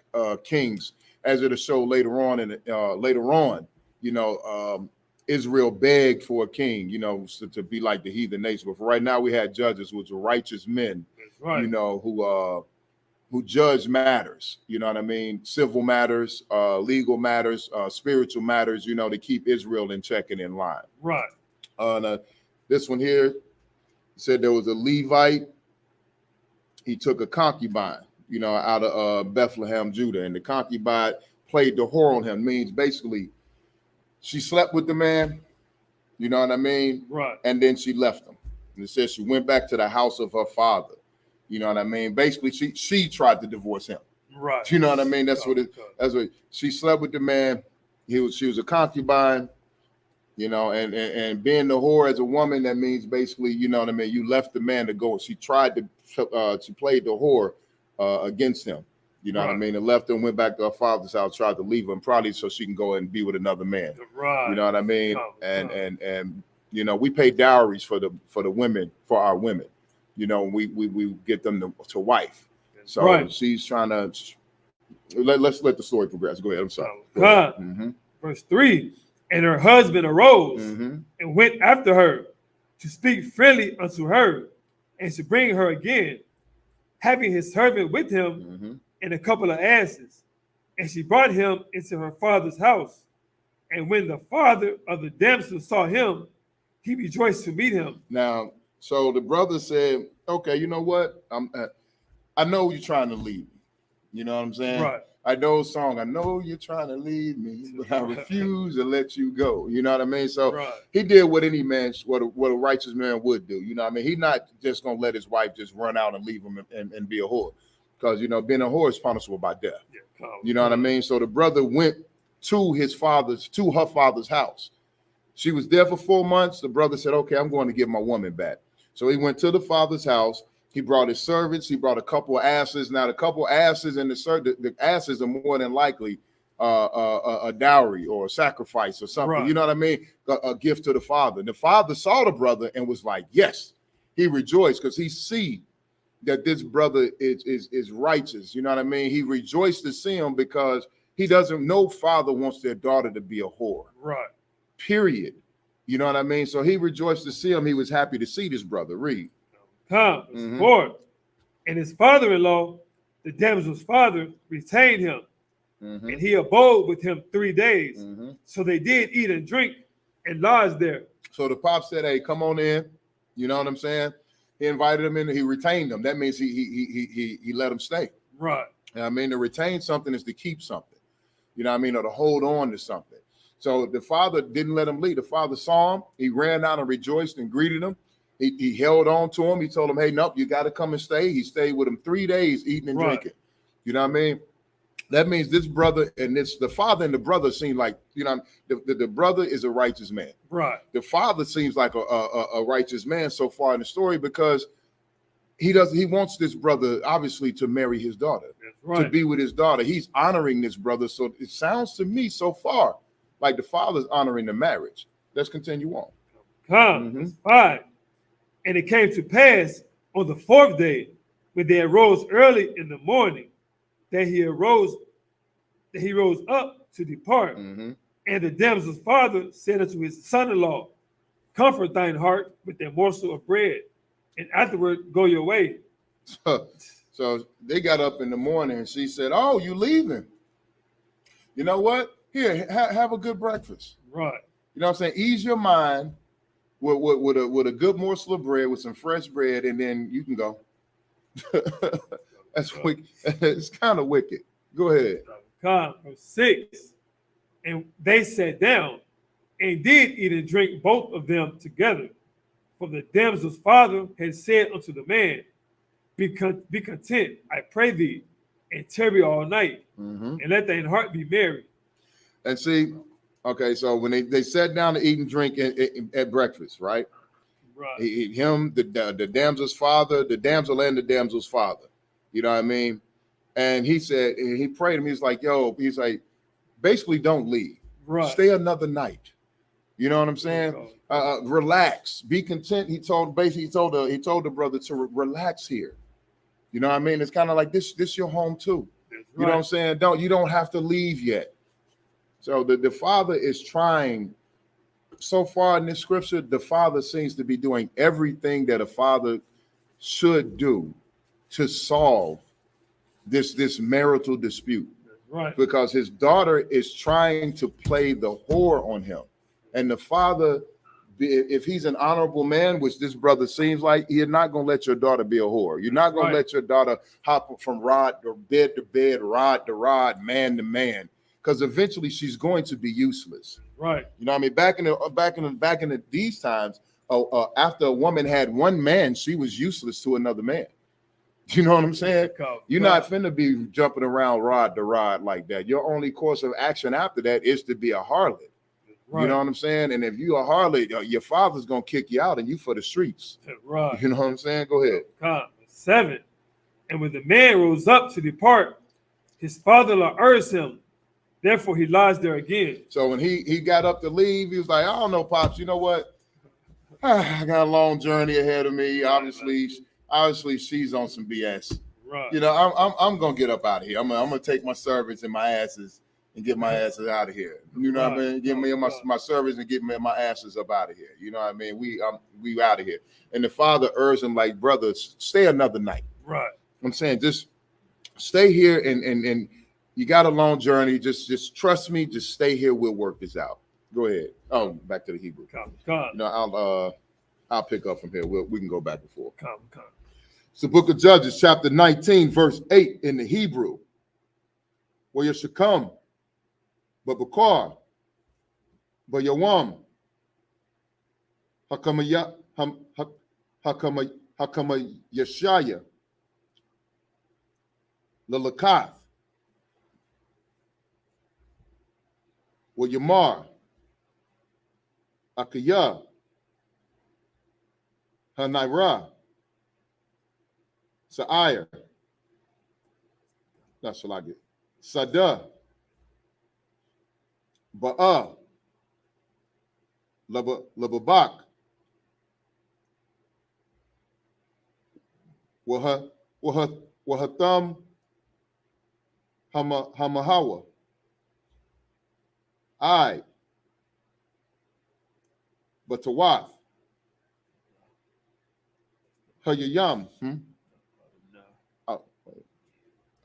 kings, as it'll show later on. Israel begged for a king, to be like the heathen nation. But for right now, we had judges, which were righteous men, who judge matters. You know what I mean? Civil matters, legal matters, spiritual matters. To keep Israel in check and in line. Right. This one here said there was a Levite. He took a concubine, out of Bethlehem, Judah, and the concubine played the whore on him. Means basically she slept with the man, you know what I mean? Right. And then she left him. And it says she went back to the house of her father. You know what I mean? Basically, she tried to divorce him. Right. You know what I mean? That's what she slept with the man. She was a concubine. You know, and being the whore as a woman, that means basically, you know what I mean, you left the man to go. She tried to, she played the whore against him. You know what I mean? And left him, went back to her father's house, tried to leave him, probably so she can go and be with another man. You know what I mean? And you know, we pay dowries for the women, for our women. You know, we get them to wife. So she's trying to let's let the story progress. Go ahead. I'm sorry. Verse 3. And her husband arose and went after her to speak freely unto her and to bring her again, having his servant with him and a couple of asses. And she brought him into her father's house. And when the father of the damsel saw him, he rejoiced to meet him. Now, so the brother said, okay, you know what? I know you're trying to leave me. You know what I'm saying? Right. I know a song. I know you're trying to leave me, but I refuse to let you go. You know what I mean? So he did what any man, what a righteous man would do. You know what I mean? He's not just going to let his wife just run out and leave him and be a whore. Because, you know, being a whore is punishable by death. You know what I mean? So the brother went to her father's house. She was there for 4 months. The brother said, okay, I'm going to get my woman back. So he went to the father's house. He brought his servants. He brought a couple of asses. Now, the couple of asses and the asses are more than likely a dowry or a sacrifice or something. You know what I mean? A gift to the father. The father saw the brother and was like, yes. He rejoiced because he see that this brother is righteous. You know what I mean? He rejoiced to see him because he doesn't know father wants their daughter to be a whore. Period. You know what I mean? So he rejoiced to see him. He was happy to see this brother. Read. 4. And his father-in-law, the damsel's father, retained him, and he abode with him 3 days. So they did eat and drink and lodged there. So the pop said, hey, come on in. You know what I'm saying? He invited him in. He retained them. That means he let him stay. And I mean, to retain something is to keep something. You know what I mean? Or to hold on to something. So the father didn't let him leave. The father saw him. He ran out and rejoiced and greeted him. He held on to him. He told him, hey, nope, you got to come and stay. He stayed with him 3 days, eating and drinking. You know what I mean? That means this brother and the father and the brother seem like, you know, the brother is a righteous man. The father seems like a righteous man so far in the story because he wants this brother obviously to marry his daughter, to be with his daughter. He's honoring this brother. So it sounds to me so far like the father's honoring the marriage. Let's continue on. 5. And it came to pass on the 4th day, when they arose early in the morning, that he rose up to depart. And the damsel's father said unto his son-in-law, comfort thine heart with a morsel of bread, and afterward go your way. So they got up in the morning, and she said, oh, you leaving? You know what? Here, have a good breakfast. You know what I'm saying? Ease your mind with a good morsel of bread, with some fresh bread, and then you can go. That's wicked. It's kind of wicked. Go ahead. 6. And they sat down and did eat and drink both of them together. For the damsel's father had said unto the man, be content, I pray thee, and tarry all night, and let thine heart be merry. And see, okay, so when they sat down to eat and drink at breakfast, right? The damsel's father, the damsel and the damsel's father. You know what I mean? And he said, and he prayed him. He's like, he's like, basically don't leave. Stay another night. You know what I'm saying? Relax, be content. He told the brother to relax here. You know what I mean? It's kind of like this your home too. You know what I'm saying? You don't have to leave yet. So the father is trying. So far in this scripture, the father seems to be doing everything that a father should do to solve this marital dispute. Because his daughter is trying to play the whore on him. And the father, if he's an honorable man, which this brother seems like, you're not going to let your daughter be a whore. You're not going to let your daughter hop from rod to bed, rod to rod, man to man. Because eventually she's going to be useless. You know what I mean? Back in these times, after a woman had one man, she was useless to another man. You know what I'm saying? You're not finna be jumping around rod to rod like that. Your only course of action after that is to be a harlot. Right. You know what I'm saying? And if you are hardly, your father's gonna kick you out, and you for the streets. Right. You know what I'm saying? Go ahead. 7. And when the man rose up to depart, his father-in-law urged him. Therefore, he lies there again. So when he got up to leave, he was like, I don't know, Pops, you know what? I got a long journey ahead of me. Obviously, she's on some BS. Right. You know, I'm gonna get up out of here. I'm gonna take my servants and my asses and get my asses out of here. You know what I mean? Get me my servants and get me my asses up out of here. You know what I mean? We out of here. And the father urged him like, brothers, stay another night. Right. I'm saying just stay here and you got a long journey. Just trust me. Just stay here. We'll work this out. Go ahead. Oh, back to the Hebrew. No, I'll pick up from here. We can go back and forth. It's the book of Judges, chapter 19, verse 8 in the Hebrew. Where you should come, but Bakar, but Yawam, Hakama Yeshaya, Lalakath, where Yamar, Akaya, Hanaira, Sa'ir, that's what I get. Sada, Ba'a, Lababak, Wahatham, Hamahawa, I, Batawath, Hayayam,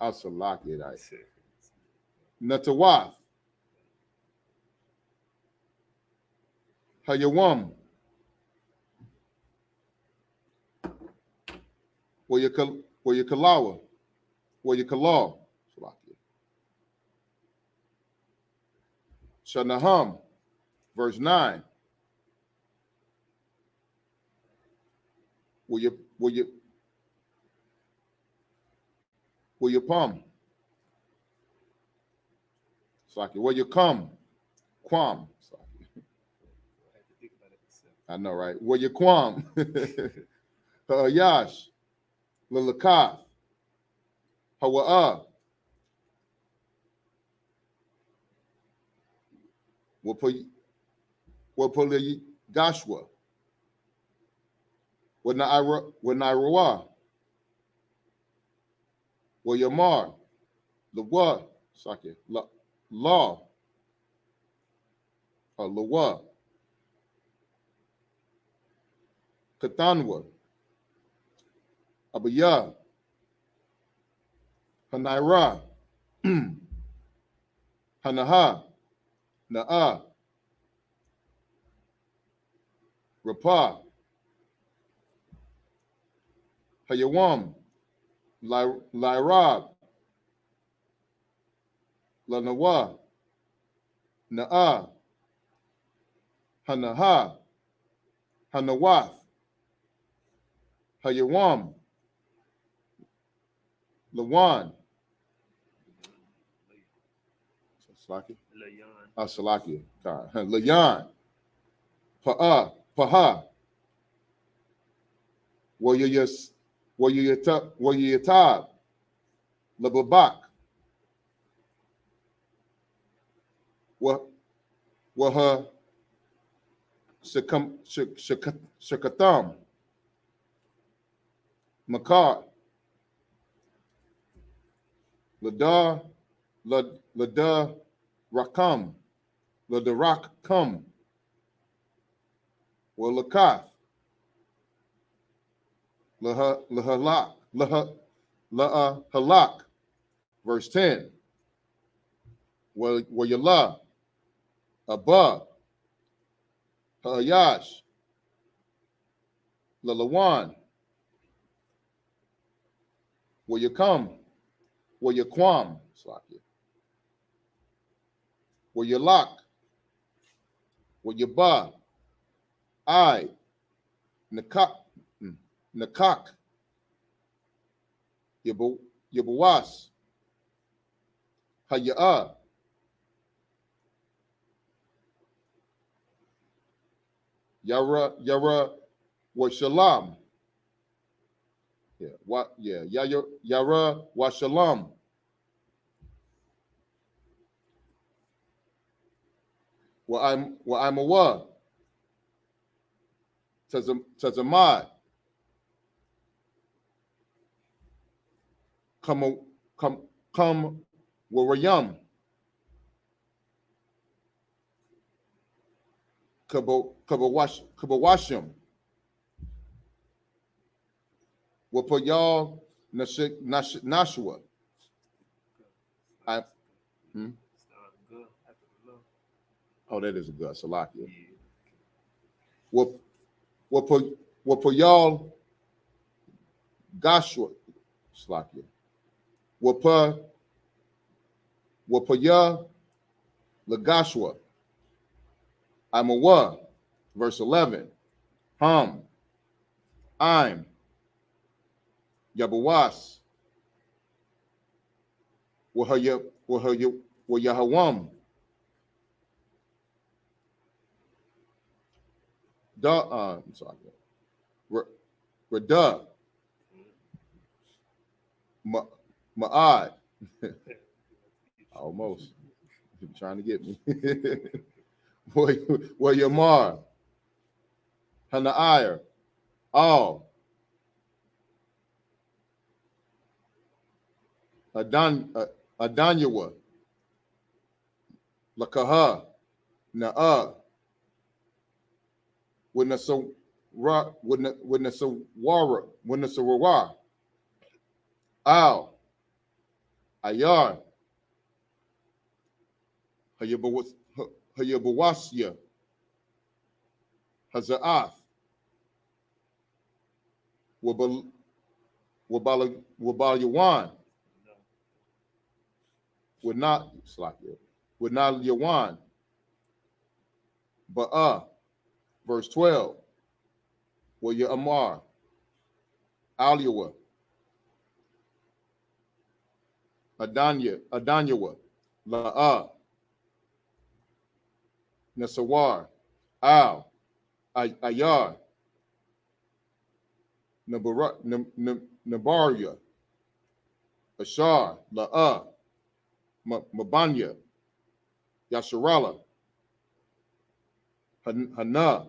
I'll select it. Natawath, Hayawam, Wayakalawa, Wayakalaw, Shanaham, verse 9. Will you palm? Saki, will you come? Quam. I know, right? Will you quam? Yash, Lilakath, Hawa'a, Wapuli Gashwa, Wanairawa, Wayamar, Lawa, Saki, Law, Lawa, Katanwa, Abaya, Hanaira, Hanaha, Na'a, Rapa, Hayawam, Lairab, Lanawa, Na'a, Hanaha, Hanawath, Hayawam, Lawan, Salakia, Layan, Paha, Wayatab, Lababak, Waha, Shakatam, Makar, Lada Rakam, Ladarak Kum, Walakath, Lahalak, verse 10. Wayala, Abba, Hayash, Lalawan, Wayakam, Wayaquam, Wayalak, Wayaba, I, Nakak, Yabawas, Haya'a, Yara wa Shalom. Yara wa Shalom. Wa I'm a Tazamad. Come Warayam. Kabawashim. Wapayal Nashua. Oh, that is a good Salakia. Wapayal Gashua. Salakia. Wapaya Lagashua. I'm a wa. Verse 11. I'm Yabawas. Wahayahawam. I'm sorry. Rada. Ma'ad. Almost. You're trying to get me. Yamar. Hana'ir. All. Adanyawa. Lakaha. Na'a. Winnasawara. Al. Ayar. Hayabawasya. Haza'ath. Wabalyawan. Would not Yawan. Ba'a. Verse 12. Ya Amar. Aliyawa. Adanyawa. La'a. Nasawar. Al. Ayar. Nabaria. Ashar. La'a. Mabanya. Yasharala. Hana.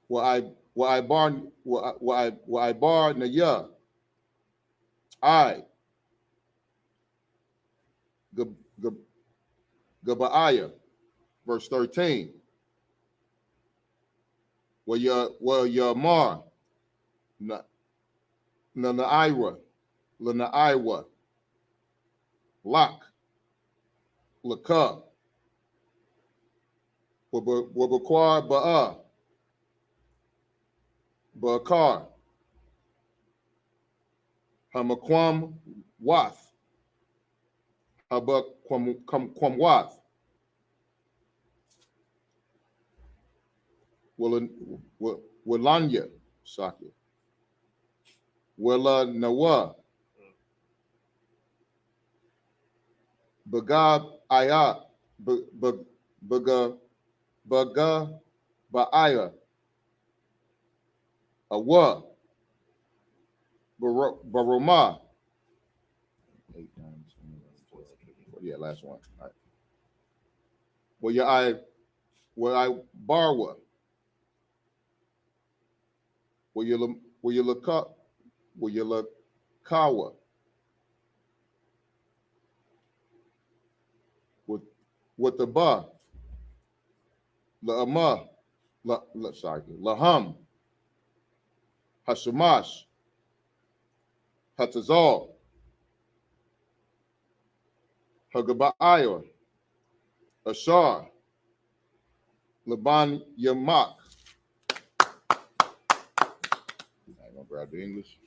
Wa I bar Naya. I. Gabaaya. Verse 13. Wa Yamar. Na'ira. Lana'ira. Lak. Laka. Wabakwar Ba'a. Bakar. Hamakwam Wath. Habakwam Wath. Walanya Saki. Wala Nawa. Bagab Ayat. Baga Ba'aya. Awa. Baroma. 8 times. Yeah, last one. All right. Where I Barwa. Where you look up. Where you look Kawa. With the ba. La'ama. Laham. Hashamash. Hatazal. Hagaba'ayah. Ashar. Laban Yamak. I'm gonna grab the English.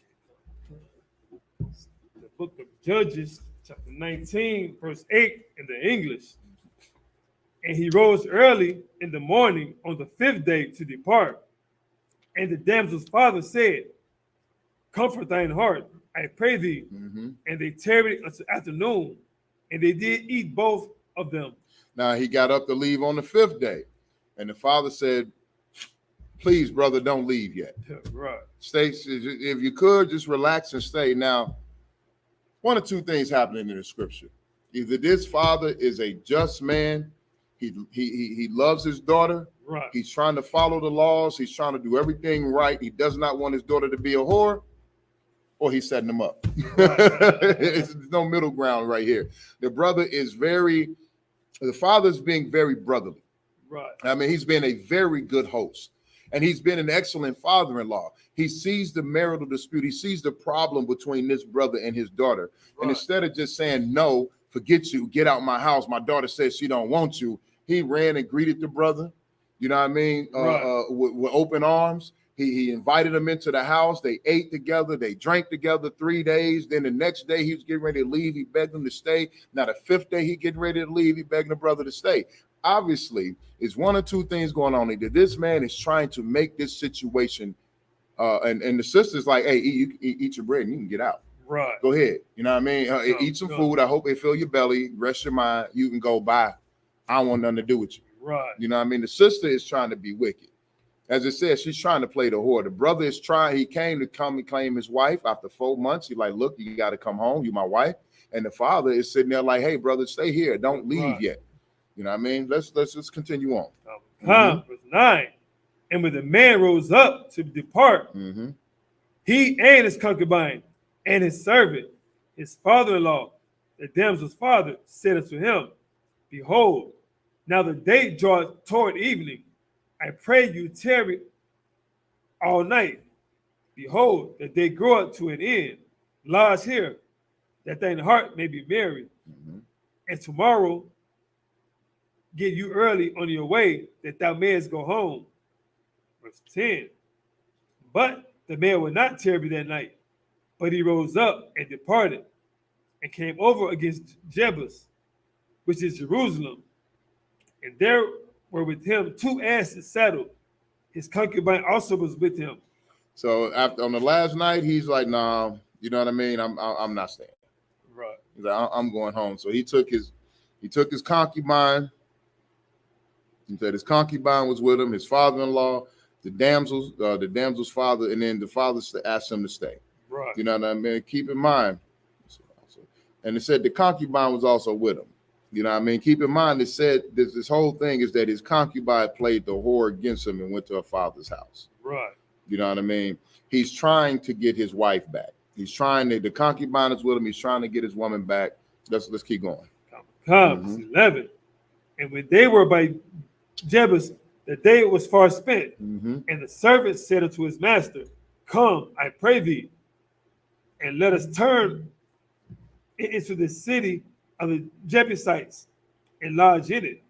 The book of Judges, chapter 19, verse 8 in the English. And he rose early in the morning on the 5th day to depart. And the damsel's father said, comfort thine heart, I pray thee. Mm-hmm. And they tarried until afternoon, and they did eat both of them. Now he got up to leave on the 5th day. And the father said, please, brother, don't leave yet. Right. Stay. If you could, just relax and stay. Now, one of two things happening in the scripture. Either this father is a just man, he loves his daughter, right. He's trying to follow the laws, he's trying to do everything right, he does not want his daughter to be a whore, or he's setting them up. There's no middle ground right here. The father's being very brotherly. Right. I mean, he's been a very good host. And he's been an excellent father-in-law. He sees the marital dispute. He sees the problem between this brother and his daughter. Right. And instead of just saying, no, forget you, get out my house, my daughter says she don't want you, he ran and greeted the brother, you know what I mean, right. With open arms. He invited him into the house. They ate together. They drank together 3 days. Then the next day he was getting ready to leave. He begged him to stay. Now the 5th day he getting ready to leave. He begged the brother to stay. Obviously, it's one or two things going on. Either this man is trying to make this situation, and the sister's like, hey, eat your bread and you can get out. Right. Go ahead. You know what I mean? Eat some food. I hope it fill your belly. Rest your mind. You can go by. I don't want nothing to do with you. Right. You know what I mean? The sister is trying to be wicked. As it says, she's trying to play the whore. The brother is trying. He came to come and claim his wife after 4 months. He's like, look, you got to come home. You my wife. And the father is sitting there like, hey, brother, stay here. Don't leave yet. You know what I mean? Let's just continue on. Verse 9. And when the man rose up to depart, he and his concubine and his servant, his father-in-law, the damsel's father, said unto him, behold, now the day draweth toward evening. I pray you tarry all night. Behold, the day groweth to an end. Lodge here, that thine heart may be merry. And tomorrow get you early on your way, that thou mayest go home. Verse 10. But the man would not tarry that night, but he rose up and departed, and came over against Jebus, which is Jerusalem. And there were with him 2 asses saddled. His concubine also was with him. So after on the last night, he's like, nah, you know what I mean? I'm not staying. Right. He's like, I'm going home. So he took his concubine. He said his concubine was with him, his father-in-law, the damsel's father, and then the father asked him to stay. Right. You know what I mean? Keep in mind. And it said the concubine was also with him. You know what I mean? Keep in mind, it said this whole thing is that his concubine played the whore against him and went to her father's house. Right. You know what I mean? He's trying to get his wife back. He's trying to, the concubine is with him. He's trying to get his woman back. Let's keep going. 11. And when they were by Jebus, the day was far spent. And the servant said unto his master, come, I pray thee, and let us turn into the city of the Jebusites and lodge in it.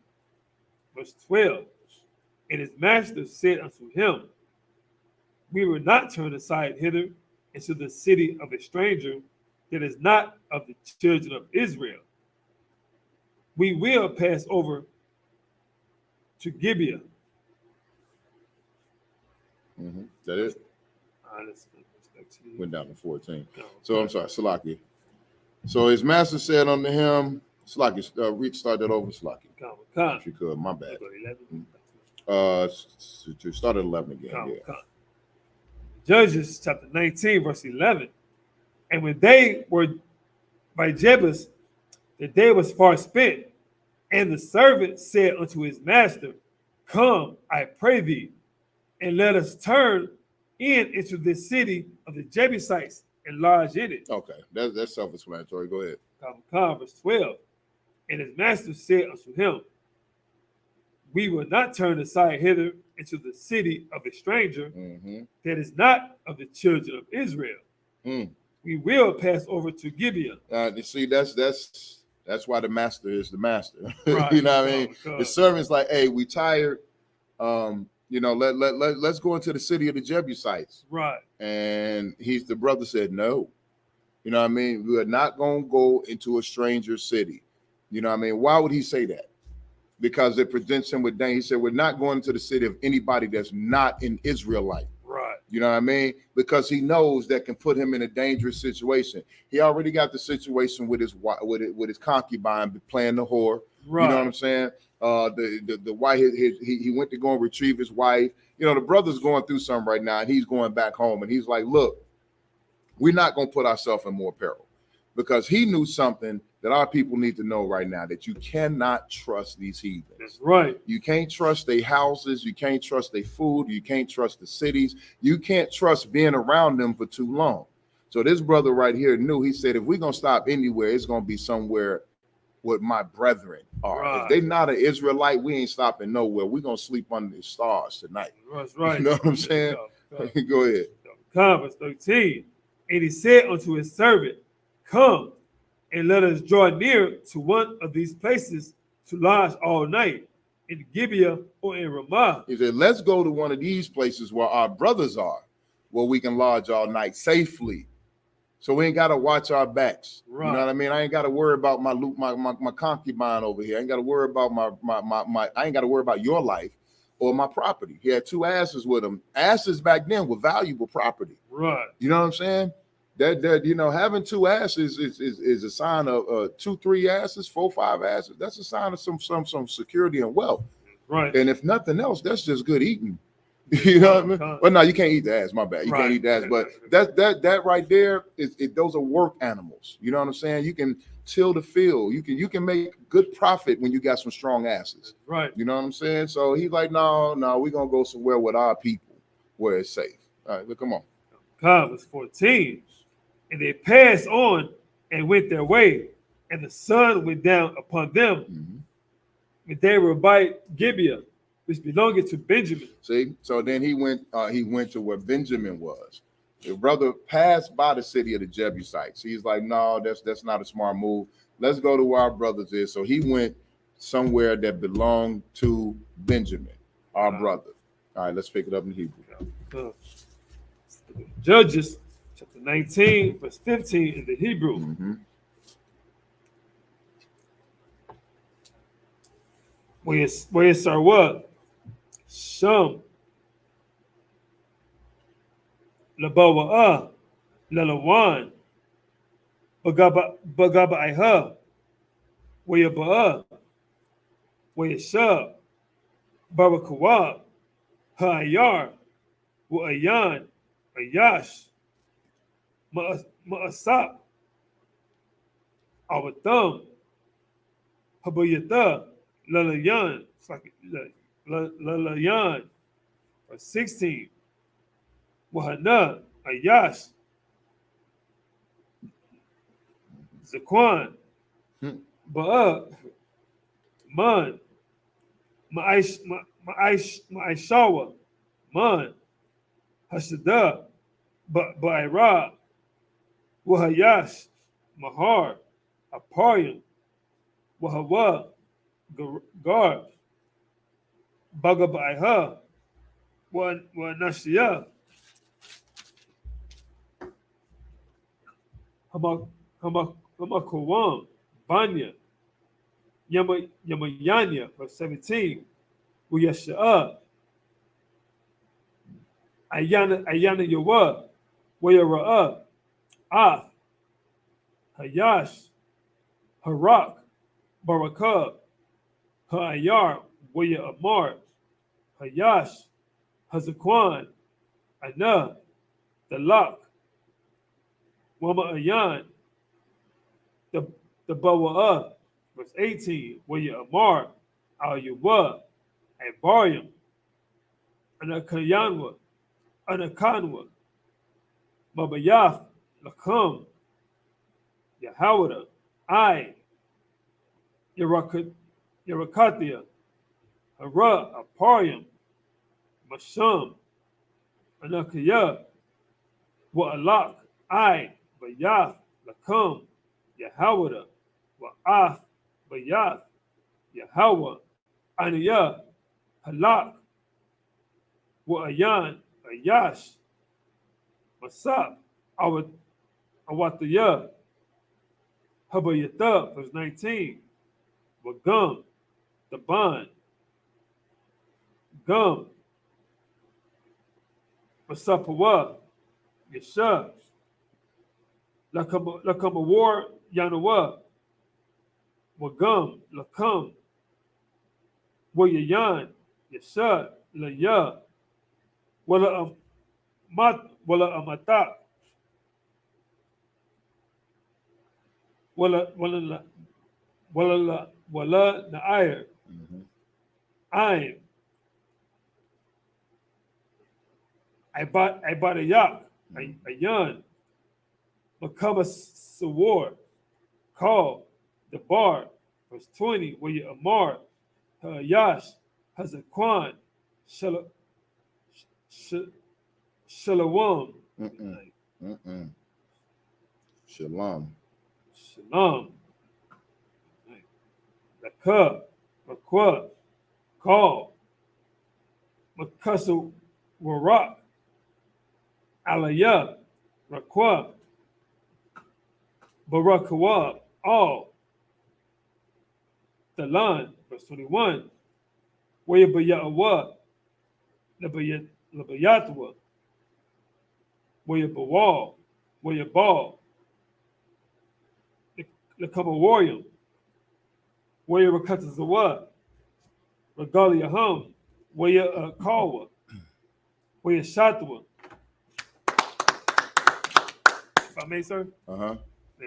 Verse 12. And his master said unto him, we will not turn aside hither into the city of a stranger that is not of the children of Israel. We will pass over to Gibeah. That is? Went down to 14. So I'm sorry, Salaki. So his master said unto him, Salaki, start that over, Salaki. If you could, my bad. Start at 11 again. Judges chapter 19, verse 11. And when they were by Jebus, the day was far spent, and the servant said unto his master, come, I pray thee, and let us turn into the city of the Jebusites and lodge in it. Okay, that's self-explanatory. Go ahead. Verse 12. And his master said unto him, we will not turn aside hither into the city of a stranger that is not of the children of Israel. We will pass over to Gibeah. You see, that's why the master is the master. Right. You know what I mean? The servant's like, hey, we tired. You know, let's go into the city of the Jebusites. Right. And the brother said, no. You know what I mean? We are not going to go into a stranger city. You know what I mean? Why would he say that? Because it presents him with danger. He said, we're not going to the city of anybody that's not an Israelite. Right. You know what I mean? Because he knows that can put him in a dangerous situation. He already got the situation with his concubine playing the whore. Right. You know what I'm saying? The wife, he went to go and retrieve his wife. You know, the brother's going through something right now, and he's going back home, and he's like, look, we're not going to put ourselves in more peril, because he knew something that our people need to know right now, that you cannot trust these heathens. That's right. You can't trust their houses. You can't trust their food. You can't trust the cities. You can't trust being around them for too long. So this brother right here knew, he said, if we're going to stop anywhere, it's going to be somewhere what my brethren are. Right. If they're not an Israelite, we ain't stopping nowhere. We're going to sleep under the stars tonight. That's right. You know what I'm saying? Go ahead. Verse 13. And he said unto his servant, come and let us draw near to one of these places to lodge all night, in Gibeah or in Ramah. He said, let's go to one of these places where our brothers are, where we can lodge all night safely. So we ain't got to watch our backs. Right. You know what I mean? I ain't got to worry about my concubine over here. I ain't got to worry about I ain't got to worry about your life or my property. He had 2 asses with him. Asses back then were valuable property. Right. You know what I'm saying? That you know, having 2 asses is a sign of 2, 3 asses, 4, 5 asses. That's a sign of some security and wealth. Right. And if nothing else, that's just good eating. You know what I mean? Well, no, you can't eat the ass. My bad. You can't eat the ass. But that right there those are work animals. You know what I'm saying? You can till the field. You can make good profit when you got some strong asses. Right. You know what I'm saying? So he's like, no, we're gonna go somewhere with our people where it's safe. All right, look, come on. Verse 14. And they passed on and went their way, and the sun went down upon them. Mm-hmm. And they were by Gibeah, which belonged to Benjamin. See, so then he went to where Benjamin was. The brother passed by the city of the Jebusites. He's like, no, that's not a smart move. Let's go to where our brothers is. So he went somewhere that belonged to Benjamin, our brother. All right, let's pick it up in Hebrew. Judges chapter 19, verse 15 in the Hebrew. Mm-hmm. Where is Sarwah? Shum. Labawa'a. Lalawan. Bagabaiha. Where Ba'a. Where Shab. Barakawab. Ha'ayar. Wa'ayan. Ayash. Ma'asap, Awatham, Habayata, Lalayan, Lalayan, 16, Wahana, Ayash, Zakwan, Ba'a, Man, Ma'aishawa, Man, Hashada, Ba'ira, Wahayash, Mahar, Aparyam, Wahawa, Gar, Bagabaiha, Wanashia, Hamakawam, Banya, Yamayanya, verse 17, Uyasha'a, Ayana Yawa, Wayara'a, Ath, Hayash, Harak, Barakah, Ha'ayar, Waya Amar, Hayash, Hazakwan, Ana, Dalak, Wama Ayan, the Bawa'ah, verse 18, Waya Amar, Al Yuwa, and Baryam, Anakayanwa, Anakanwa, Mabayaf, Lakam, Yahawada, I, Yerakatia, Hara, Aparyam, Masham, Anakaya, Wa'alak, I, Bayath, Lakam, Yahawada, Wa'ath, Bayath, Yahawa, Aniyah, Halak, Wa'ayan, Ayash, Masab, Awataya, Habayata, verse 19, Wagum, the bond, Gum, Masapawa, Yesha, Lakamawar, Yanawa, Wagum, Lakam, Wayayan, Yashad, Laya, Wala Amata, Wala Nair, I'm. I bought a yak, a yan, become a sword, call the bar, verse 20, where you Amar, Yash, Hazakwan, Shalom, Shalom. Shalom, Lakub, Makwa, call, Makasa Warak, Aliyah, Rakwa, Barakawab, all. Dalan, verse 21, Wayabayawa, Labayatwa, Wayabawal, Wayabal, Lakabawarium, Wayabakatazawa, Regaliyahum, Wayakawa, Wayashatwa. If I may, sir?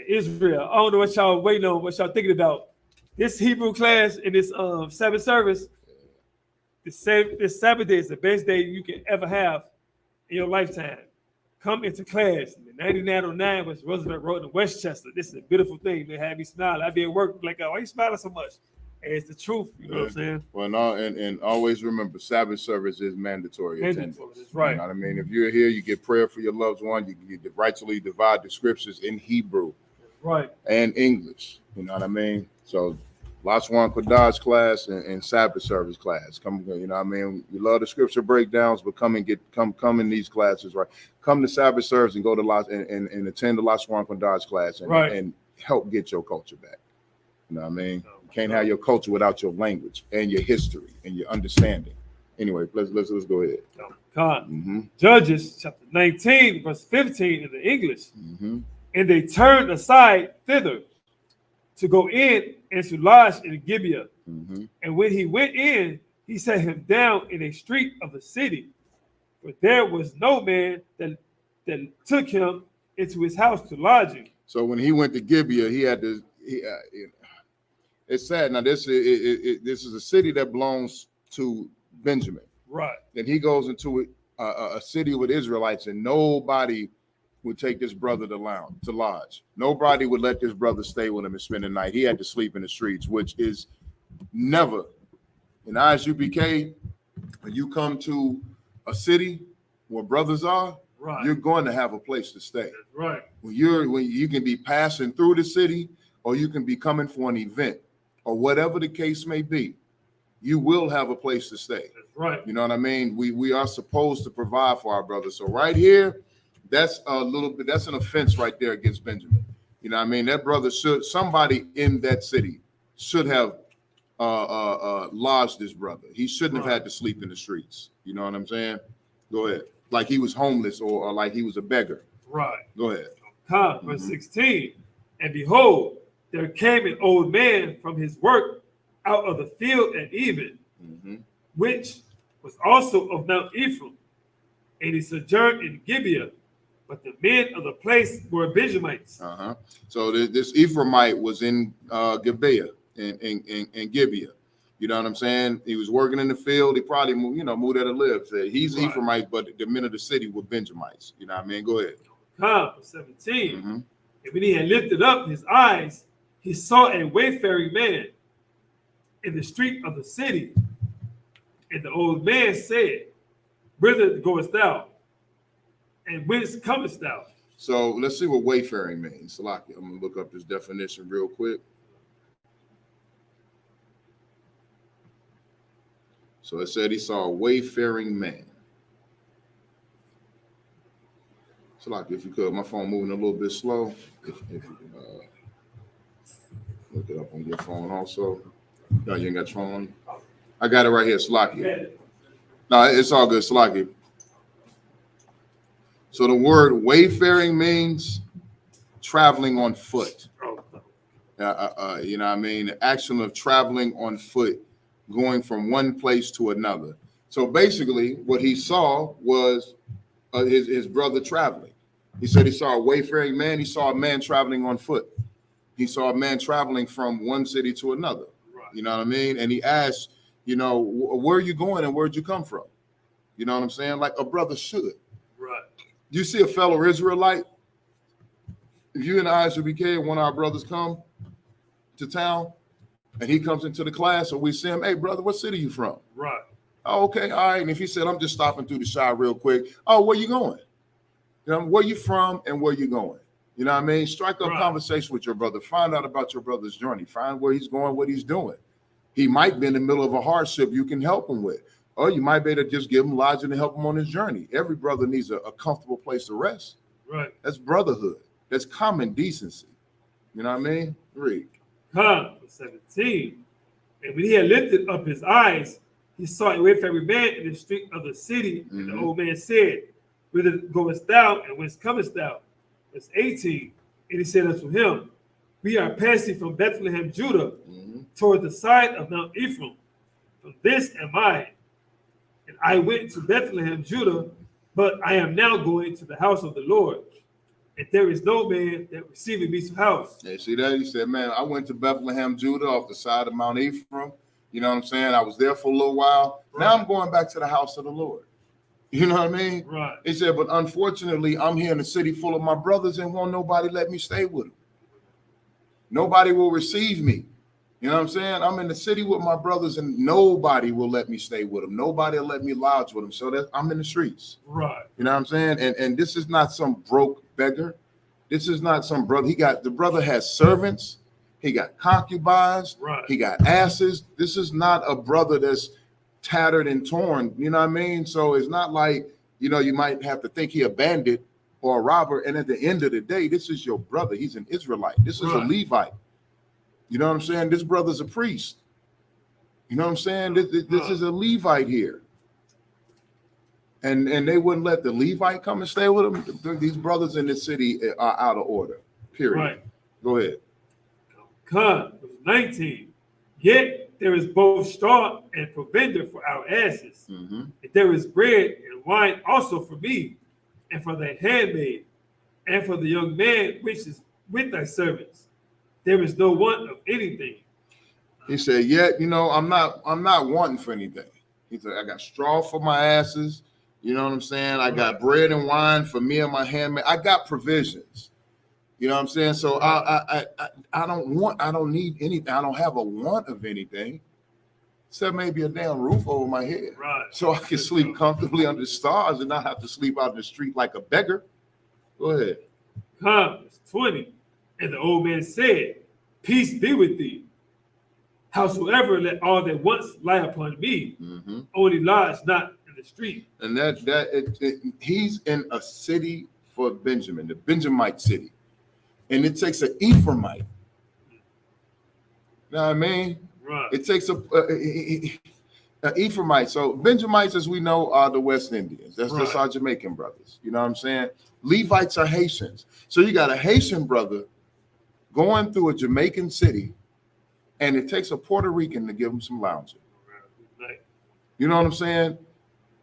Israel. I don't know what y'all waiting on, what y'all thinking about. This Hebrew class in this Sabbath service, this Sabbath day is the best day you can ever have in your lifetime. Come into class. 9909 was Roosevelt Road in Westchester. This is a beautiful thing. They had me smile. I be at work like, why you smiling so much? And it's the truth. You know what I'm saying? Well, and always remember, Sabbath service is mandatory attendance. That's right. You know what I mean? If you're here, you get prayer for your loved one. You rightfully divide the scriptures in Hebrew, right, and English. You know what I mean? So, Lashwan Kodash class and Sabbath service class. Come, you know what I mean? You love the scripture breakdowns, but come in these classes, right? Come to Sabbath service and go to and attend the Lashwan Kodash class and help get your culture back. You know what I mean? You can't have your culture without your language and your history and your understanding. Anyway, let's go ahead. Judges chapter 19, verse 15 in the English. And they turned aside thither to go in and to lodge in Gibeah. And when he went in, he set him down in a street of the city, but there was no man that took him into his house to lodge him. So when he went to Gibeah, he had to. It's sad. Now this is a city that belongs to Benjamin. Right. Then he goes into a city with Israelites, and nobody would take this brother to lodge. Nobody would let this brother stay with him and spend the night. He had to sleep in the streets, which is never. In Isupk, when you come to a city where brothers are, you're going to have a place to stay. That's right. When you can be passing through the city, or you can be coming for an event, or whatever the case may be, you will have a place to stay. That's right. You know what I mean? We are supposed to provide for our brothers. So right here, that's an offense right there against Benjamin. You know what I mean? That brother somebody in that city should have lodged this brother. He shouldn't have had to sleep in the streets. You know what I'm saying? Go ahead. Like he was homeless or like he was a beggar. Right. Go ahead. Verse 16. And behold, there came an old man from his work out of the field at even, which was also of Mount Ephraim, and he sojourned in Gibeah, but the men of the place were Benjamites. So this Ephraimite was in Gibeah, in Gibeah. You know what I'm saying? He was working in the field. He probably moved there to live. So he's Ephraimite, but the men of the city were Benjamites. You know what I mean? Go ahead. Verse 17. And when he had lifted up his eyes, he saw a wayfaring man in the street of the city. And the old man said, Whither goest thou? And whence comest thou? So let's see what wayfaring means. Salaki, I'm going to look up this definition real quick. So it said he saw a wayfaring man. Salaki, if you could, my phone moving a little bit slow. If you can look it up on your phone also. No, you ain't got your phone on you? I got it right here, Salaki. No, it's all good, Salaki. So the word wayfaring means traveling on foot. You know what I mean? The action of traveling on foot going from one place to another. So basically, what he saw was his brother traveling. He said he saw a wayfaring man. He saw a man traveling on foot. He saw a man traveling from one city to another. Right. You know what I mean? And he asked, you know, where are you going and where'd you come from? You know what I'm saying? Like a brother should. Right. You see a fellow Israelite, if you and Isupk, one of our brothers come to town and he comes into the class, or we see him, hey, brother, what city you from? Right. Oh, okay, all right. And if he said, I'm just stopping through the shop real quick. Oh, where you going? You know, where you from and where you going? You know what I mean? Strike up conversation with your brother. Find out about your brother's journey. Find where he's going, what he's doing. He might be in the middle of a hardship you can help him with. Or you might be able to just give him lodging and help him on his journey. Every brother needs a comfortable place to rest. Right. That's brotherhood. That's common decency. You know what I mean? Read. 17. And when he had lifted up his eyes, he saw a wayfaring man in the street of the city. And the old man said, whither goest thou and whence comest thou? Verse 18. And he said unto him, we are passing from Bethlehem, Judah, toward the side of Mount Ephraim. From this am I. And I went to Bethlehem, Judah, but I am now going to the house of the Lord. And there is no man that receiveth me to house. Yeah, see that? He said, man, I went to Bethlehem, Judah, off the side of Mount Ephraim. You know what I'm saying? I was there for a little while. Right. Now I'm going back to the house of the Lord. You know what I mean? Right. He said, but unfortunately, I'm here in a city full of my brothers and won't nobody let me stay with them. Nobody will receive me. You know what I'm saying? I'm in the city with my brothers and nobody will let me stay with them. Nobody will let me lodge with them. So that I'm in the streets. Right. You know what I'm saying? And this is not some broke beggar. This is not some brother. The brother has servants. He got concubines. Right. He got asses. This is not a brother that's tattered and torn. You know what I mean? So it's not like, you know, you might have to think he a bandit or a robber. And at the end of the day, this is your brother. He's an Israelite. This is a Levite. You know what I'm saying? This brother's a priest. You know what I'm saying? This is a Levite here. And they wouldn't let the Levite come and stay with them. These brothers in this city are out of order, period. Right. Go ahead. 19. Yet there is both straw and provender for our asses. And there is bread and wine also for me, and for thy handmaid, and for the young man which is with thy servants. There is no want of anything. He said, yet, you know, I'm not wanting for anything. He said, I got straw for my asses. You know what I'm saying? I got bread and wine for me and my handmaid. I got provisions. You know what I'm saying? So I don't need anything. I don't have a want of anything, except maybe a damn roof over my head. Right. So I can sleep comfortably under the stars and not have to sleep out in the street like a beggar. Go ahead. Verse 20. And the old man said, peace be with thee. Howsoever, let all that once lie upon me, only lodge not in the street. And he's in a city for Benjamin, the Benjamite city. And it takes an Ephraimite. You know what I mean? Right. It takes an Ephraimite. So Benjamites, as we know, are the West Indians. That's just our Jamaican brothers. You know what I'm saying? Levites are Haitians. So you got a Haitian brother going through a Jamaican city, and it takes a Puerto Rican to give him some lounging. You know what I'm saying?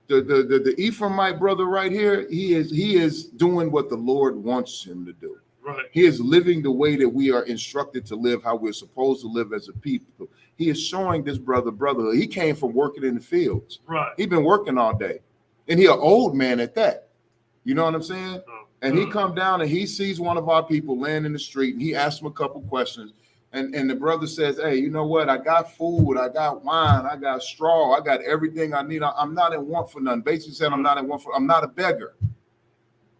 The Ephraimite brother right here, he is doing what the Lord wants him to do. Right. He is living the way that we are instructed to live, how we're supposed to live as a people. He is showing this brotherhood. He came from working in the fields. Right. He's been working all day, and he's an old man at that. You know what I'm saying? And he come down and he sees one of our people laying in the street, and he asks him a couple questions. And the brother says, hey, you know what? I got food, I got wine, I got straw, I got everything I need. I'm not in want for nothing. Basically said, I'm not in want for, I'm not a beggar.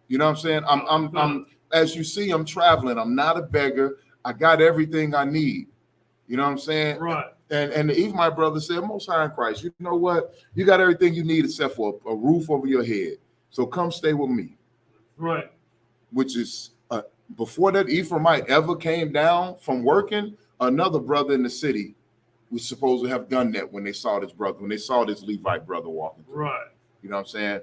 You know what I'm saying? I'm as you see, I'm traveling. I'm not a beggar. I got everything I need. You know what I'm saying? Right. And even my brother said, Most High in Christ, you know what? You got everything you need except for a roof over your head. So come stay with me. Right. Which is before that Ephraimite ever came down from working, another brother in the city was supposed to have done that when they saw this brother, when they saw this Levite brother walking through. Right. You know what I'm saying?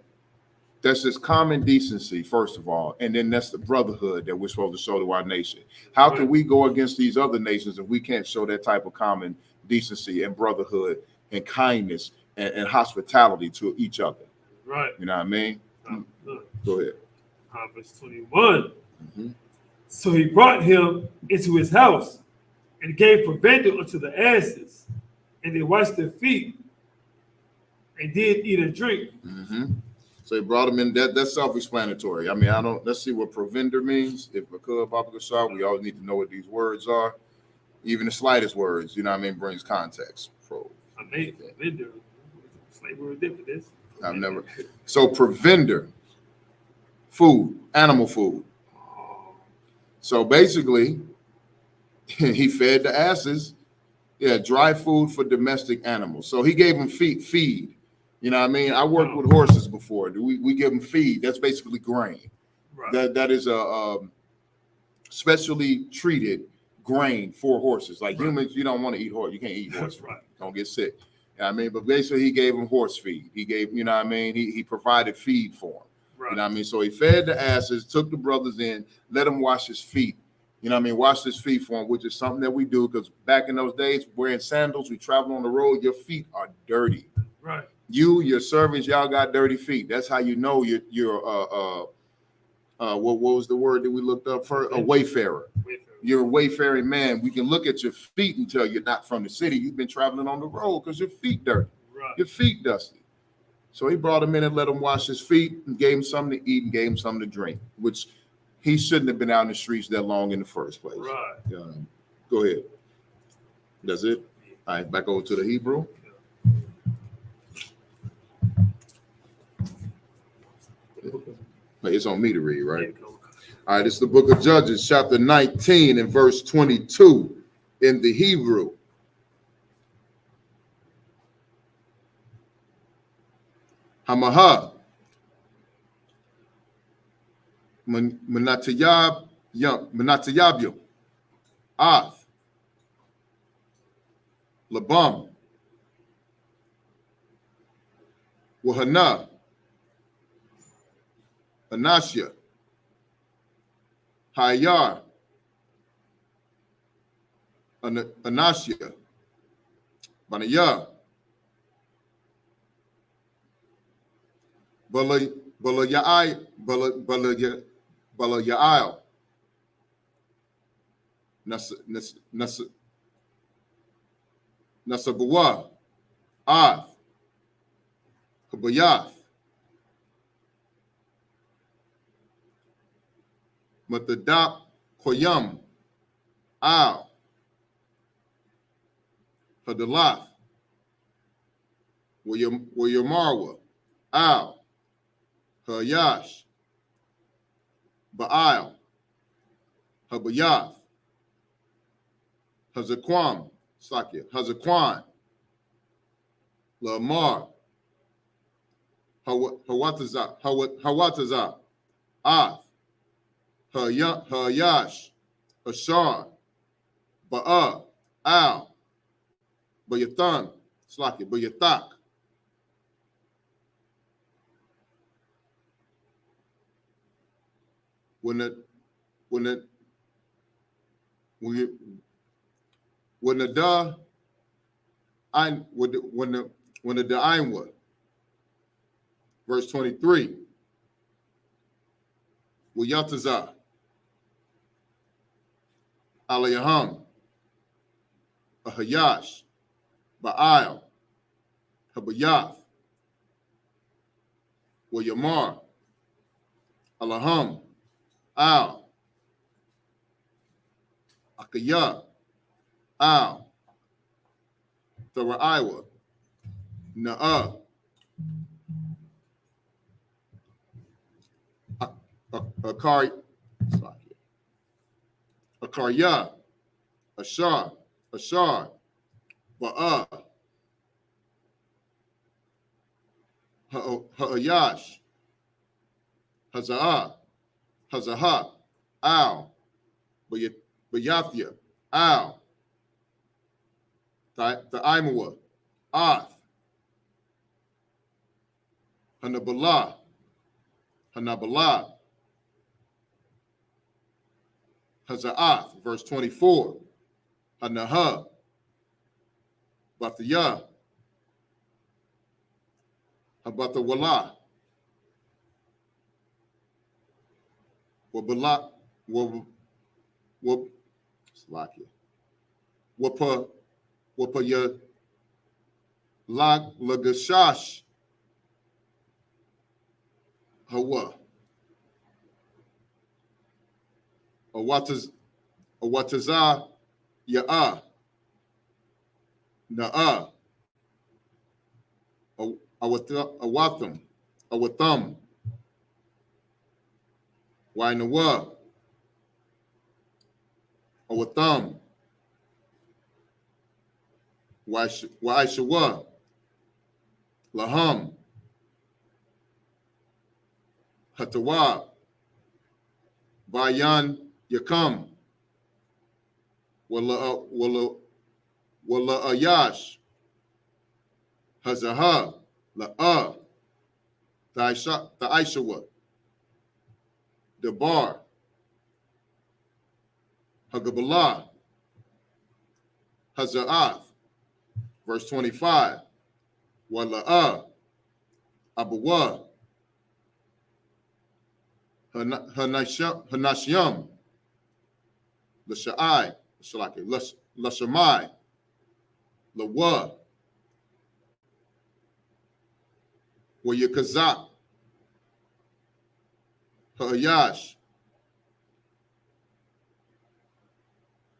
That's just common decency, first of all. And then that's the brotherhood that we're supposed to show to our nation. How can we go against these other nations if we can't show that type of common decency and brotherhood and kindness and hospitality to each other. Right. You know what I mean? Go ahead. Verse 21. So he brought him into his house and gave provender unto the asses, and they washed their feet and did eat and drink. So he brought him in. That's self-explanatory. I mean, let's see what provender means. If we could, Papa Gashar, we always need to know what these words are. Even the slightest words, you know what I mean, brings context. I made provender. Slight word there for this. I've never. So provender, food, animal food. So basically, he fed the asses, dry food for domestic animals. So he gave them feed. You know what I mean? I worked with horses before. We give them feed. That's basically grain. Right. That is a specially treated grain for horses. Like humans, you don't want to eat horse. You can't eat horse. That's right. Don't get sick. You know what I mean? But basically, he gave them horse feed. He gave, you know what I mean? He provided feed for them. Right. You know what I mean? So he fed the asses, took the brothers in, let them wash his feet. You know what I mean? Wash his feet for him, which is something that we do because back in those days, wearing sandals, we travel on the road, your feet are dirty. Right. Your servants, y'all got dirty feet. That's how you know you're what was the word that we looked up for? A wayfarer. You're a wayfaring man. We can look at your feet and tell you're not from the city. You've been traveling on the road because your feet dirty. Right. Your feet dusty. So he brought him in and let him wash his feet and gave him something to eat and gave him something to drink, which he shouldn't have been out in the streets that long in the first place. Right. Go ahead. That's it. All right, back over to the Hebrew. It's on me to read, right? All right, it's the book of Judges, chapter 19 and verse 22 in the Hebrew. Hamaha. Menatayabyo. Ath. Labam. Wahana. Anasya, Hayar, Anasya, Banaya, Balayail, Nasabawa, Av, Habayath, Matadap Koyam Al Hadalath Wayamarwa Al Hayash Baal Habayath Hazaquam Sakya Hazakwan Lamar Hawataza Ath Hayash, Ashar, Ba'a, Al, Bayathan, Slaki, Bayatak. When the Da'inwa, verse 23, Wayataza. Alayaham, Ahayash, Baal, Habayath, Wayamar, Alaham, Al, Akaya, Al, Tharaiwa, Na'a, Akarya, Ashar, Ba'a, Ha'ayash, Hazaha, Al, Bayathia, Al, Ta'imua, Ath, Hanabala, Haza'ath, verse 24, Hanaha, Bathiyah, How about the wala? Wabala, Slovakia. Wapa ya lagashash. Hawa. Awataza ya'a. Na'a. Awatham. Awatham. Wainawa. Awatham. Waishawa. Laham. Hatawa. Bayan Yakam. Wala Ayash. Hazaha. La'a. Ta'aishawa. Dabar. Hagaballah. Haza'ath. Verse 25. Wala'a. Abawa. Hanashyam. Lasha'ai. Lashamai. Lawa. Wayakazak. Ha'ayash.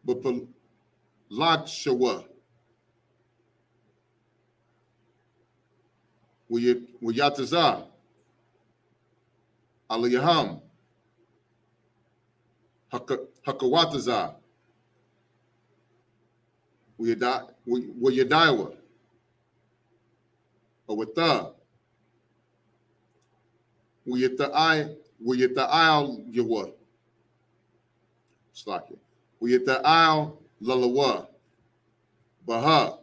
Bapalakshawa. Wayataza. Aliyaham. Hakawataza. Wayadaiwa. Awata. Wayata'al yawa. Slaki. Wayata'al lalawa. Baha.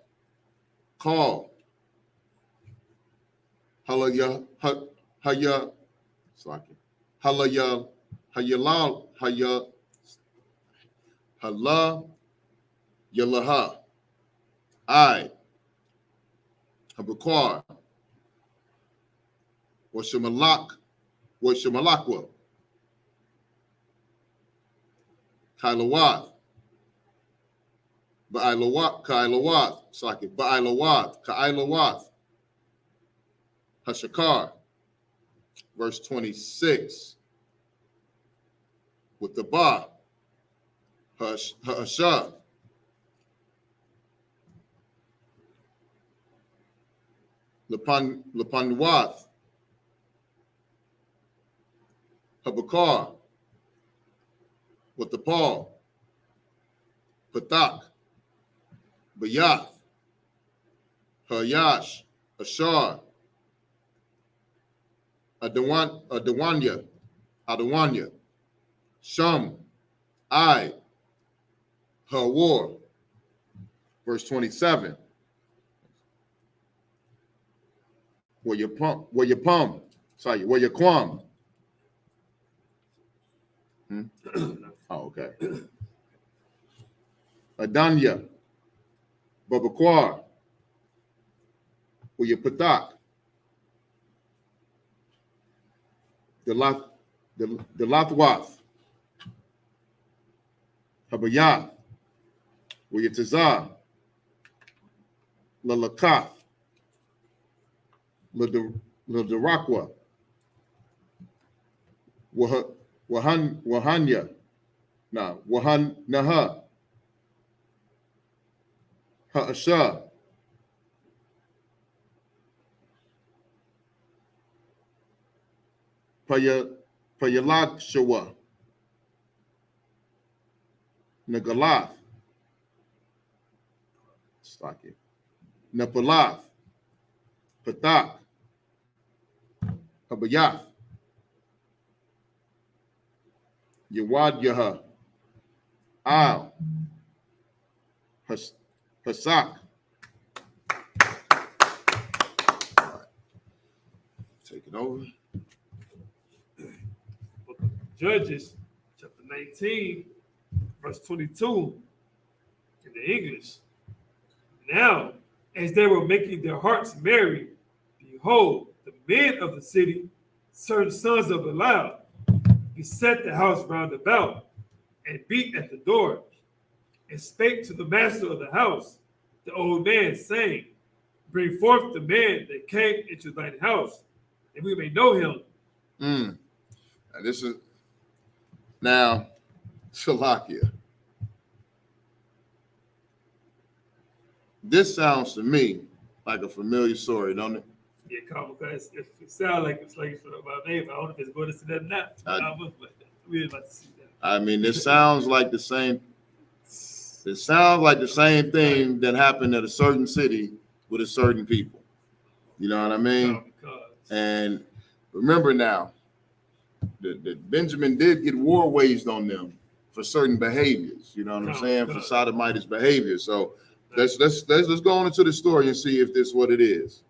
Call. Halaya. Haya. Slaki. Halaya. Hayalal. Haya. Hala. Yalaha. I. Habakar. Washamalakwa. Kailawath. Kailawath. Slaki. Kailawath. Hashakar. Verse 26. With the ba. Ha'asha. Lapanwath. Habakar. With the Paul. Patak. Bayath. Hayash. Ashar. Adawanya. Sham. I. Hawar. Verse 27. Where you quam. Oh, okay. Adanya. Babaquar. Where you patak. The Lathwath. Habayath. Where you tazah. Lalakath. Ladarakwa. Wahanya. Wahan Naha. Ha'asha. Payalak Shawa. Nagalath. Staki. Napalath. Patak. Habayath. Yawad Yaha. Al. Hasak. Take it over. Judges, chapter 19, verse 22, in the English. Now, as they were making their hearts merry, behold, the men of the city, certain sons of Belial, beset the house round about, and beat at the door, and spake to the master of the house, the old man, saying, Bring forth the man that came into thine house, that we may know him. Now, this is now Shalakia. This sounds to me like a familiar story, don't it? Yeah, because it sounds like it's like about name. I don't know if it's going to see that or not. We're about to see that. I mean, it sounds like the same. It sounds like the same thing that happened at a certain city with a certain people. You know what I mean? And remember now, that Benjamin did get war waged on them for certain behaviors. You know what I'm saying? For sodomite behavior. So let's go on into the story and see if this is what it is.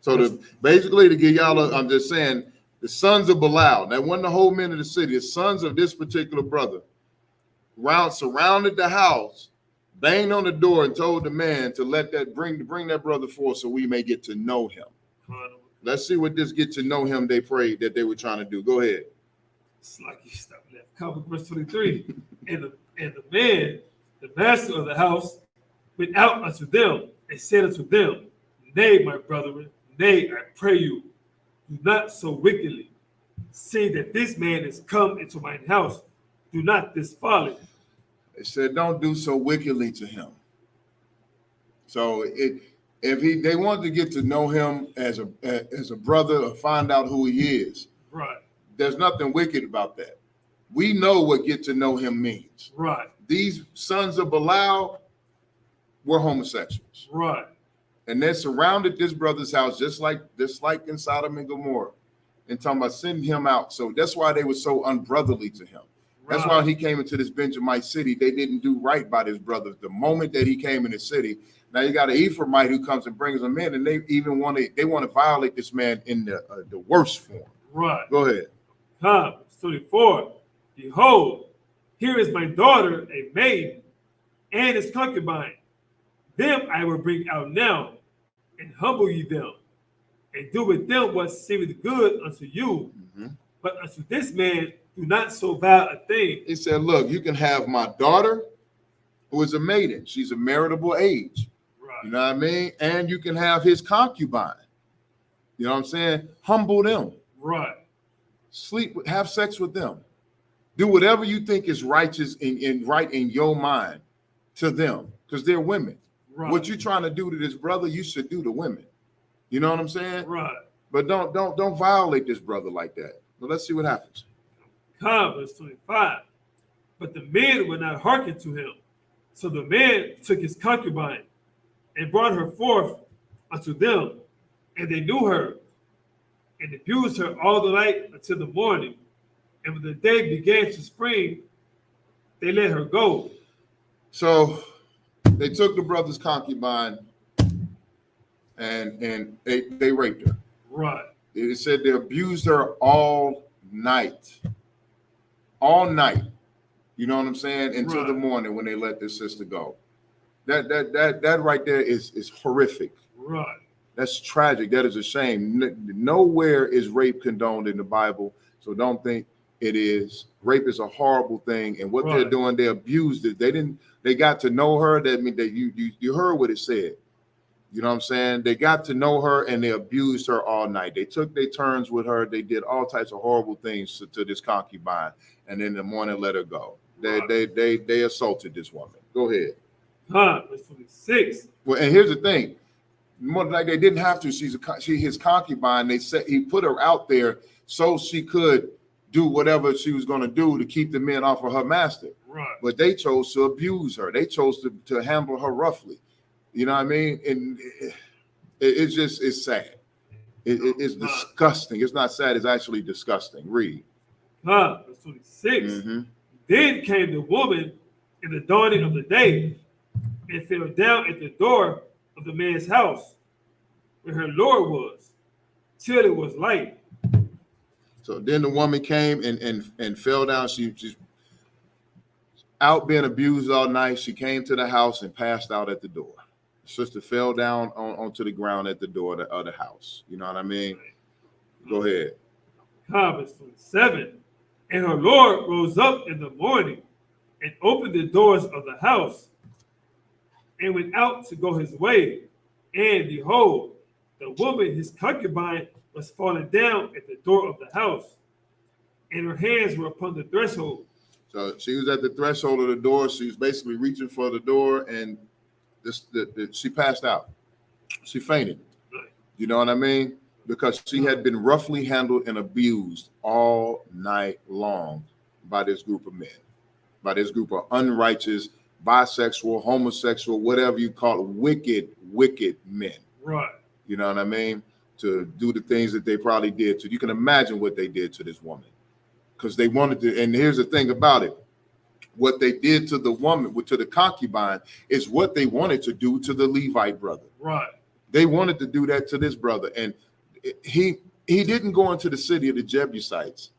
So basically to give y'all, I'm just saying, the sons of Belial, that wasn't the whole men of the city, the sons of this particular brother, surrounded the house, banged on the door, and told the man to bring that brother forth so we may get to know him. Let's see what this get to know him they prayed that they were trying to do. Go ahead. It's like you stopped left. Cover verse 23. and the man, the master of the house, went out unto them and said unto them, Nay, my brethren, nay, I pray you, do not so wickedly. See that this man is come into mine house. Do not this folly. They said, don't do so wickedly to him. So they wanted to get to know him as a brother or find out who he is. Right. There's nothing wicked about that. We know what get to know him means. Right. These sons of Belial were homosexuals. Right. And they surrounded this brother's house just like in Sodom and Gomorrah, and talking about sending him out. So that's why they were so unbrotherly to him. Right. That's why he came into this Benjamite city. They didn't do right by this brother. The moment that he came in the city, now you got an Ephraimite who comes and brings them in, and they even want to violate this man in the worst form. Right. Go ahead. 24. Behold, here is my daughter, a maiden, and his concubine. Them I will bring out now, and humble ye them, and do with them what seemeth good unto you. Mm-hmm. But unto this man do not so vile a thing. He said, look, you can have my daughter, who is a maiden. She's a marriageable age. Right. You know what I mean? And you can have his concubine. You know what I'm saying? Humble them. Right. Have sex with them. Do whatever you think is righteous and right in your mind to them, because they're women. Right. What you're trying to do to this brother, you should do to women. You know what I'm saying? Right. But don't violate this brother like that. But let's see what happens. Verse 25. But the men would not hearken to him. So the man took his concubine and brought her forth unto them, and they knew her, and abused her all the night until the morning. And when the day began to spring, they let her go. So they took the brother's concubine and they raped her. Right. It said they abused her all night. All night. You know what I'm saying? Until the morning when they let this sister go. That right there is horrific. Right. That's tragic. That is a shame. Nowhere is rape condoned in the Bible. So don't think it is. Rape is a horrible thing. And what they're doing, they abused it. They got to know her. That means that you heard what it said. You know what I'm saying? They got to know her and they abused her all night. They took their turns with her. They did all types of horrible things to this concubine. And in the morning, let her go. They assaulted this woman. Go ahead. Verse 26. Well, and here's the thing. More like they didn't have to. She's his concubine. They said he put her out there so she could do whatever she was going to do to keep the men off of her master. Right. But they chose to abuse her. They chose to handle her roughly. You know what I mean? And it's sad. It's disgusting. It's not sad. It's actually disgusting. Read. Verse 26. Mm-hmm. Then came the woman in the dawning of the day and fell down at the door of the man's house where her Lord was, till it was light. So then the woman came and fell down. She's out being abused all night. She came to the house and passed out at the door. The sister fell down onto the ground at the door of the house. You know what I mean? Go ahead. Verse 27. And her Lord rose up in the morning and opened the doors of the house and went out to go his way. And behold, the woman, his concubine, was fallen down at the door of the house, and her hands were upon the threshold. So she was at the threshold of the door. She was basically reaching for the door, and she passed out. She fainted. Right. You know what I mean? Because she had been roughly handled and abused all night long by this group of men, by this group of unrighteous, bisexual, homosexual, whatever you call it, wicked men. Right. You know what I mean? To do the things that they probably did to. You can imagine what they did to this woman. Because they wanted to, and here's the thing about it. What they did to the woman, to the concubine, is what they wanted to do to the Levite brother. Right. They wanted to do that to this brother. And he didn't go into the city of the Jebusites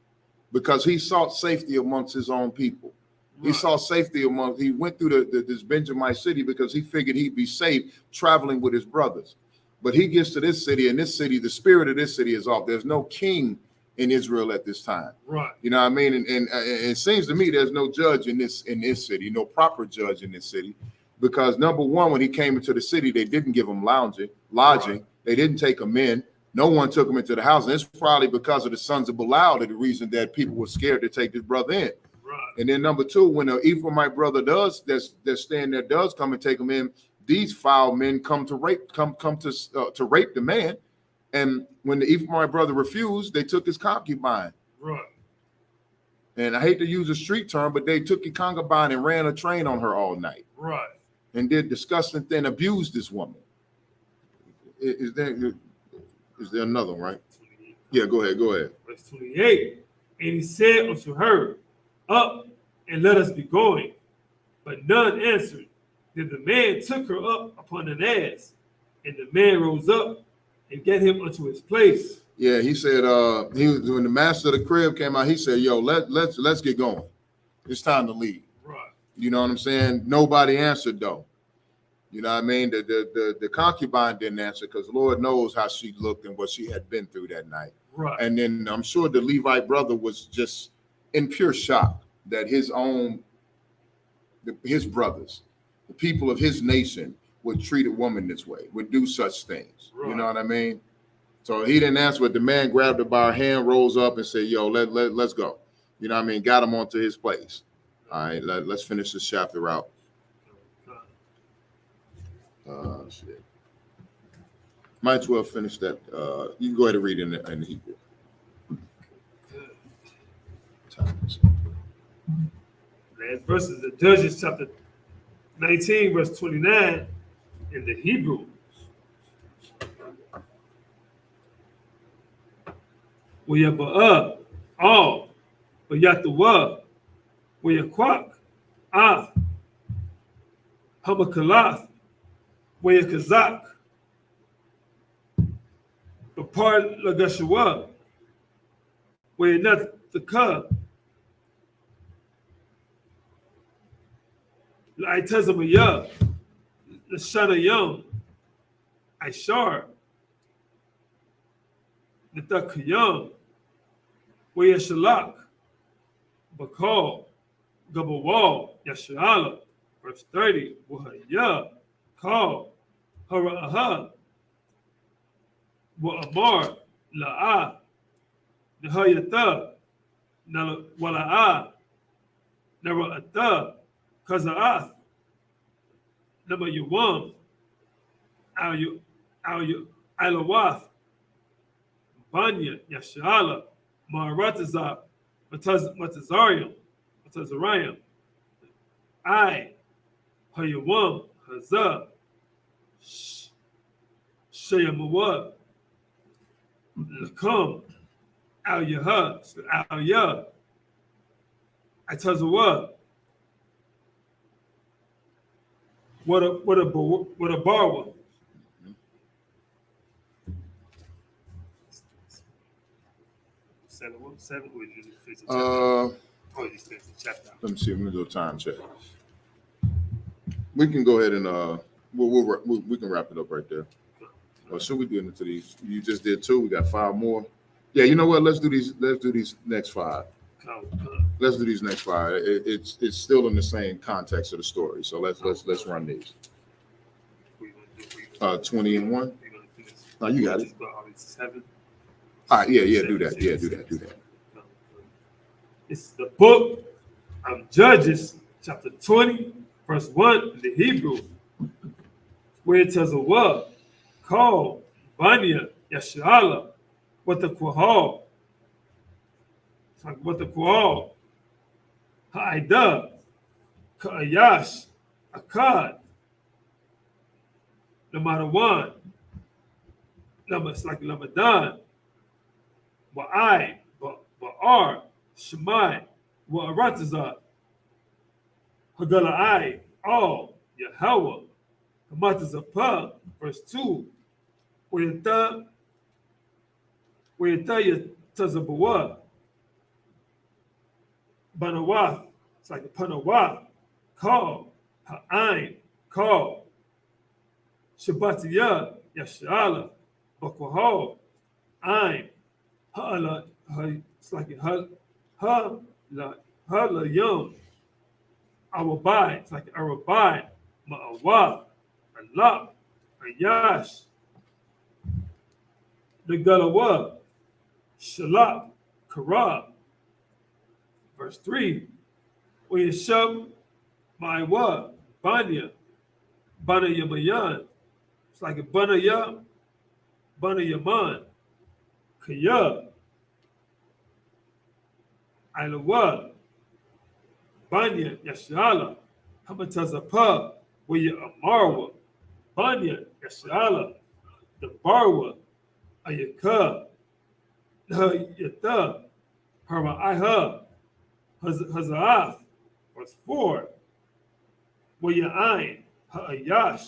because he sought safety amongst his own people. Right. He sought safety he went through this Benjamite city because he figured he'd be safe traveling with his brothers. But he gets to this city, and this city, the spirit of this city is off. There's no king in Israel at this time. Right. You know what I mean? And it seems to me there's no judge in this city, no proper judge in this city. Because number one, when he came into the city, they didn't give him lodging. Right. They didn't take him in. No one took him into the house. And it's probably because of the sons of Belial, the reason that people were scared to take this brother in. Right. And then number two, when an Ephraimite brother that's staying there does come and take him in, these foul men come to rape the man. And when the Ephraimite brother refused, they took his concubine. Right. And I hate to use a street term, but they took his concubine and ran a train on her all night. Right. And did disgusting thing, abused this woman. Is there another one, right? Yeah, go ahead. Verse 28. And he said unto her, Up and let us be going. But none answered. Then the man took her up upon an ass, and the man rose up and get him unto his place. Yeah, he said when the master of the crib came out, he said, "Yo, let's get going. It's time to leave." Right. You know what I'm saying? Nobody answered though. You know what I mean? The concubine didn't answer because Lord knows how she looked and what she had been through that night. Right. And then I'm sure the Levite brother was just in pure shock that his brothers, the people of his nation, would treat a woman this way, would do such things. Right. You know what I mean? So he didn't answer, but the man grabbed her by her hand, rose up and said, "Yo, let's go." You know what I mean? Got him onto his place. All right, let's finish this chapter out. Shit. Might as well finish that. You can go ahead and read in the Hebrew. Last verse is the Judges chapter 19, verse 29 in the Hebrew. Wayaba'ah, all, Wayatawa, Wayakwak, Af, Hamakalath, Wayakazak, Bapar Lagashawa, Wayanat the Cub, Laitazamaya, Lashana Young, Aishar, Natakayam, Wayashalak, Bakal, Gabawal, Yashala, verse 30, Wahaya, Kal, Hara'aha, Wa'amar, La'ah, Nahayata, Wala'ah, Nara'ata, Kaza'ath, Namayuwam, Alawath, Banya, Yashala, Maratazah, Matazarium, I, Hayawam, Hazah, Shayamawab, Lakam, Al Yahah, Al Yah, Atazawab. What a bar. Chapter. Let me see. Let me do a time check. We can go ahead and We can wrap it up right there. Or should we do into these? You just did 2. We got 5 more. Yeah, you know what? Let's do these next 5. Let's do these next 5. It's still in the same context of the story. So let's run these. 20 and 1. Oh, you got it. All right, yeah, do that. Yeah, do that. It's the book of Judges, chapter 20, verse 1 in the Hebrew, where it tells a what called Banya Yashala, what the Quahal. It's like what the Quahal, Ha'ida, Ka'ayash, Akkad, Lamadawan, it's like Lamadan, Ba'ai, Ba'ar, Shemai, Wa'aratazah, Hagala'ai, all, Yahweh, Hamatazapah, verse 2, Wayata Yatazabawa, Banawath, it's like a Panawath, call, Ha'ain, call, Shabbatiyah, Yashala, Bakwahal, Ain, Ha'ala, it's like a Ha'la Yom, Awabai, it's like Arabai, Ma'awah, Alap, Ayash, the Galawa, Shalak, Karab. Verse 3, Uyashab, Ma'awa, Banya, Bana Yamayan. It's like a Bana Yaman, Kaya, Ilawa, Banya Yashala, Hamatazapa, Waya Amarwa, Banya Yashala, the Barwa, Ayaka, Yata, Harma Iha, Hazaaf, verse 4, Waya Ain, Ha'ayash,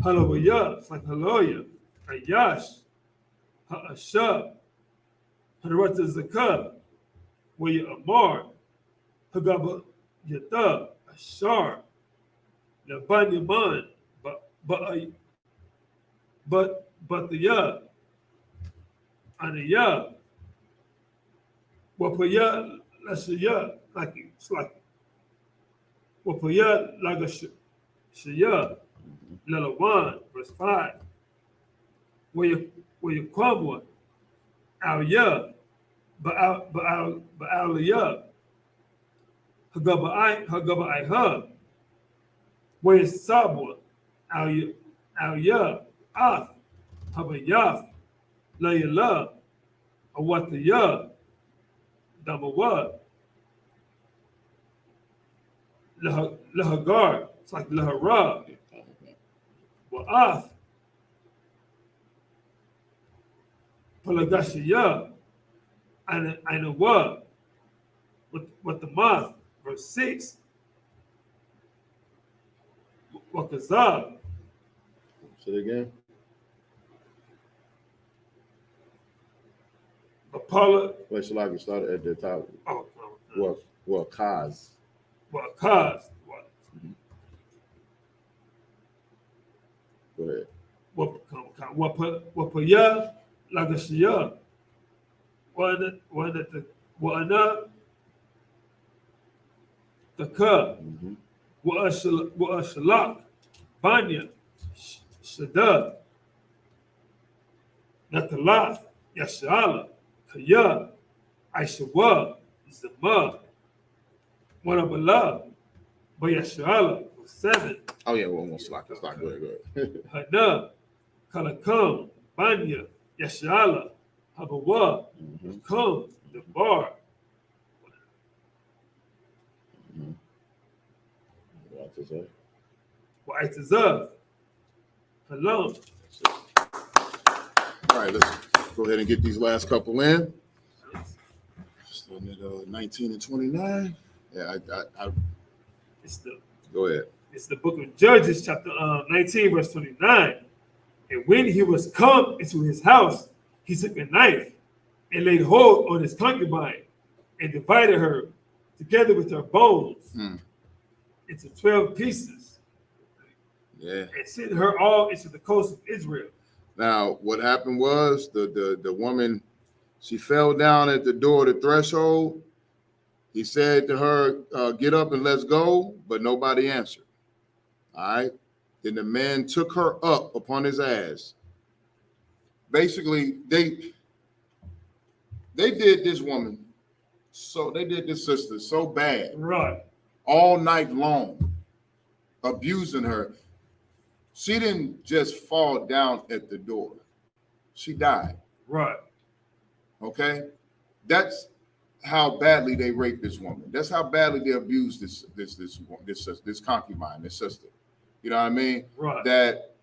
Halawaya, it's like Haloya, Ayash, Ha'ashab, Hadarata Zakah, Waya Amar, Hagaba Yata, Ashar, Laban Yaman, but the Ya, Anaya, Wapaya Lashaya, like it's like Wapaya Lagashaya, Lalawan, verse 5, where you come one, Al Ya, Ba'al Ya, Hagaba Iha, where is Sabwa, Al Ya, Af, Habayaf, Layala, Awataya, Damawa, Lahagar, it's like Lahara, Wa'af, Palagashaya, and Ainawa, with the Math, verse 6, Wakazab. Say it again. Apollo. Wait, so like we started at the top. Well, cause. Well, cause. Go ahead. Wapaya Lagashia. Wana the Ka. Wa'ashalak. Banya. Shada. Natalaf. Yashala. Kaya. Aishawa. Zama. Wanabala. Bayashala. 7. Oh yeah, we'll almost lock. Go ahead. Hana, Kalakam, Banya, Yashala, Habawa, Kam, the bar. Wa'itazah, Halam. All right, let's go ahead and get these last couple in. Still need 19 and 29. Yeah, go ahead. It's the book of Judges, chapter 19, verse 29. And when he was come into his house, he took a knife and laid hold on his concubine and divided her together with her bones into 12 pieces. and sent her all into the coast of Israel. Now, what happened was the woman, she fell down at the door of the threshold. He said to her, get up and let's go, but nobody answered. All right. Then the man took her up upon his ass. Basically, they did this woman, so they did this sister so bad. Right. All night long, abusing her. She didn't just fall down at the door. She died. Right. Okay? That's how badly they raped this woman. That's how badly they abused this concubine, this sister. You know what I mean? Right. That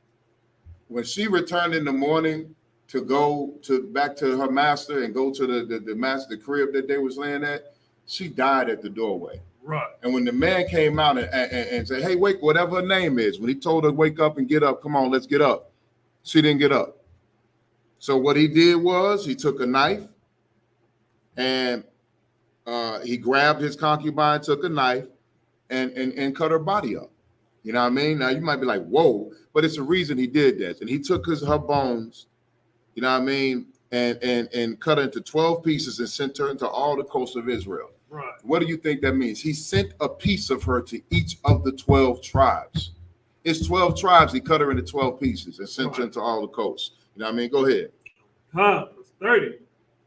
when she returned in the morning to go back to her master and go to the crib that they was laying at, she died at the doorway. Right. And when the man came out and said, hey, wake, whatever her name is, when he told her wake up and get up, come on, let's get up, she didn't get up. So what he did was he took a knife and he grabbed his concubine, took a knife and cut her body up. You know what I mean? Now you might be like, whoa, but it's a reason he did this. And he took her bones, you know what I mean, and cut her into 12 pieces and sent her into all the coast of Israel. Right. What do you think that means? He sent a piece of her to each of the 12 tribes. It's 12 tribes. He cut her into 12 pieces and sent her into all the coasts. You know what I mean? Go ahead. Verse 30.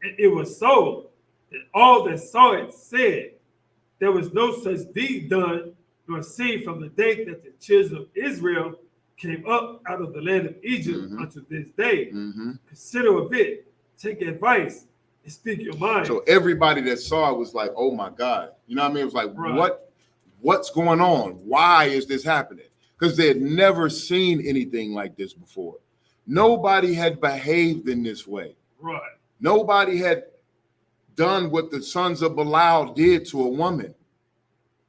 And it was so that all that saw it said, there was no such deed done nor seen from the day that the children of Israel came up out of the land of Egypt unto this day. Consider of it, take advice, and speak your mind. So everybody that saw it was like, oh my God. You know what I mean? It was like, what's going on? Why is this happening? Because they had never seen anything like this before. Nobody had behaved in this way. Right. Nobody had done what the sons of Belial did to a woman.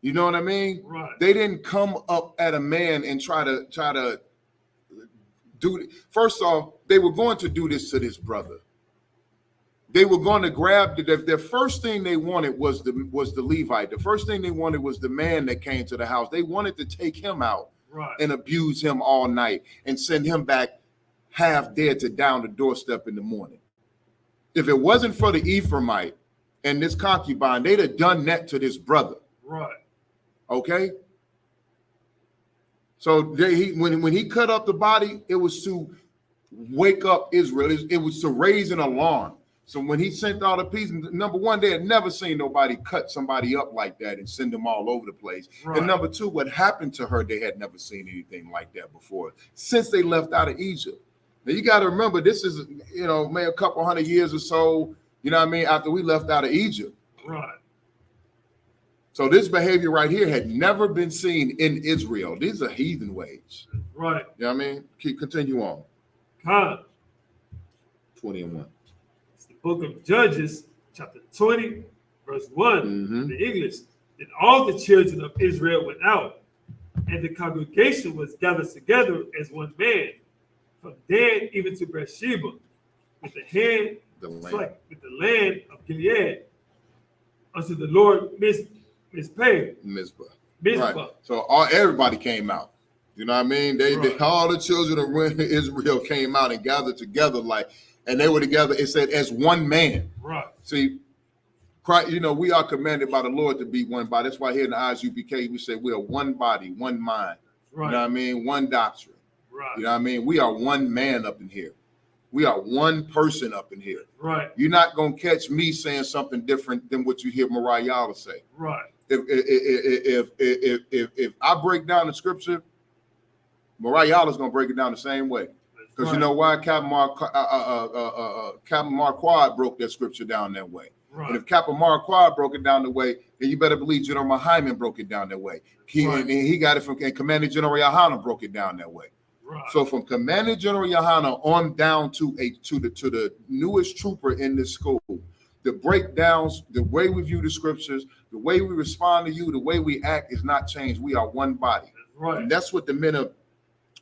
You know what I mean? Right. They didn't come up at a man and try to do it. First off, they were going to do this to this brother. They were going to grab the first thing they wanted was the Levite. The first thing they wanted was the man that came to the house. They wanted to take him out and abuse him all night and send him back half dead to down the doorstep in the morning. If it wasn't for the Ephraimite and this concubine, they'd have done that to this brother. Right. Okay. So when he cut up the body, it was to wake up Israel. It was to raise an alarm. So when he sent all the pieces, number one, they had never seen nobody cut somebody up like that and send them all over the place. Right. And number two, what happened to her, they had never seen anything like that before since they left out of Egypt. Now you got to remember, this is, maybe a couple hundred years or so, you know what I mean, after we left out of Egypt. Right. So this behavior right here had never been seen in Israel. These are heathen ways. Right. You know what I mean? Continue on. 20 and 1. It's the book of Judges, chapter 20, verse 1, in the English. Then all the children of Israel went out, and the congregation was gathered together as one man, from Dan even to Beersheba, with the land of Gilead, unto the Lord Mizpah. Right. So everybody came out. You know what I mean? They all the children of Israel came out and gathered together, and they were together. It said as one man. Right. See, Christ, we are commanded by the Lord to be one body. That's why here in the Isupk we say we are one body, one mind. Right. You know what I mean? One doctrine. Right. You know what I mean? We are one man up in here. We are one person up in here. Right. You're not gonna catch me saying something different than what you hear Mariah say. Right. If I break down the scripture, Mariah is gonna break it down the same way. Because you know why? Captain Marquard broke that scripture down that way. Right. And if Captain Marquard broke it down the way, then you better believe General Hyman broke it down that way. And he got it from Commander General Yohana broke it down that way. Right. So from Commander General Yohana on down to the newest trooper in this school, the breakdowns, the way we view the scriptures, the way we respond to you, the way we act is not changed. We are one body. Right. And that's what the men of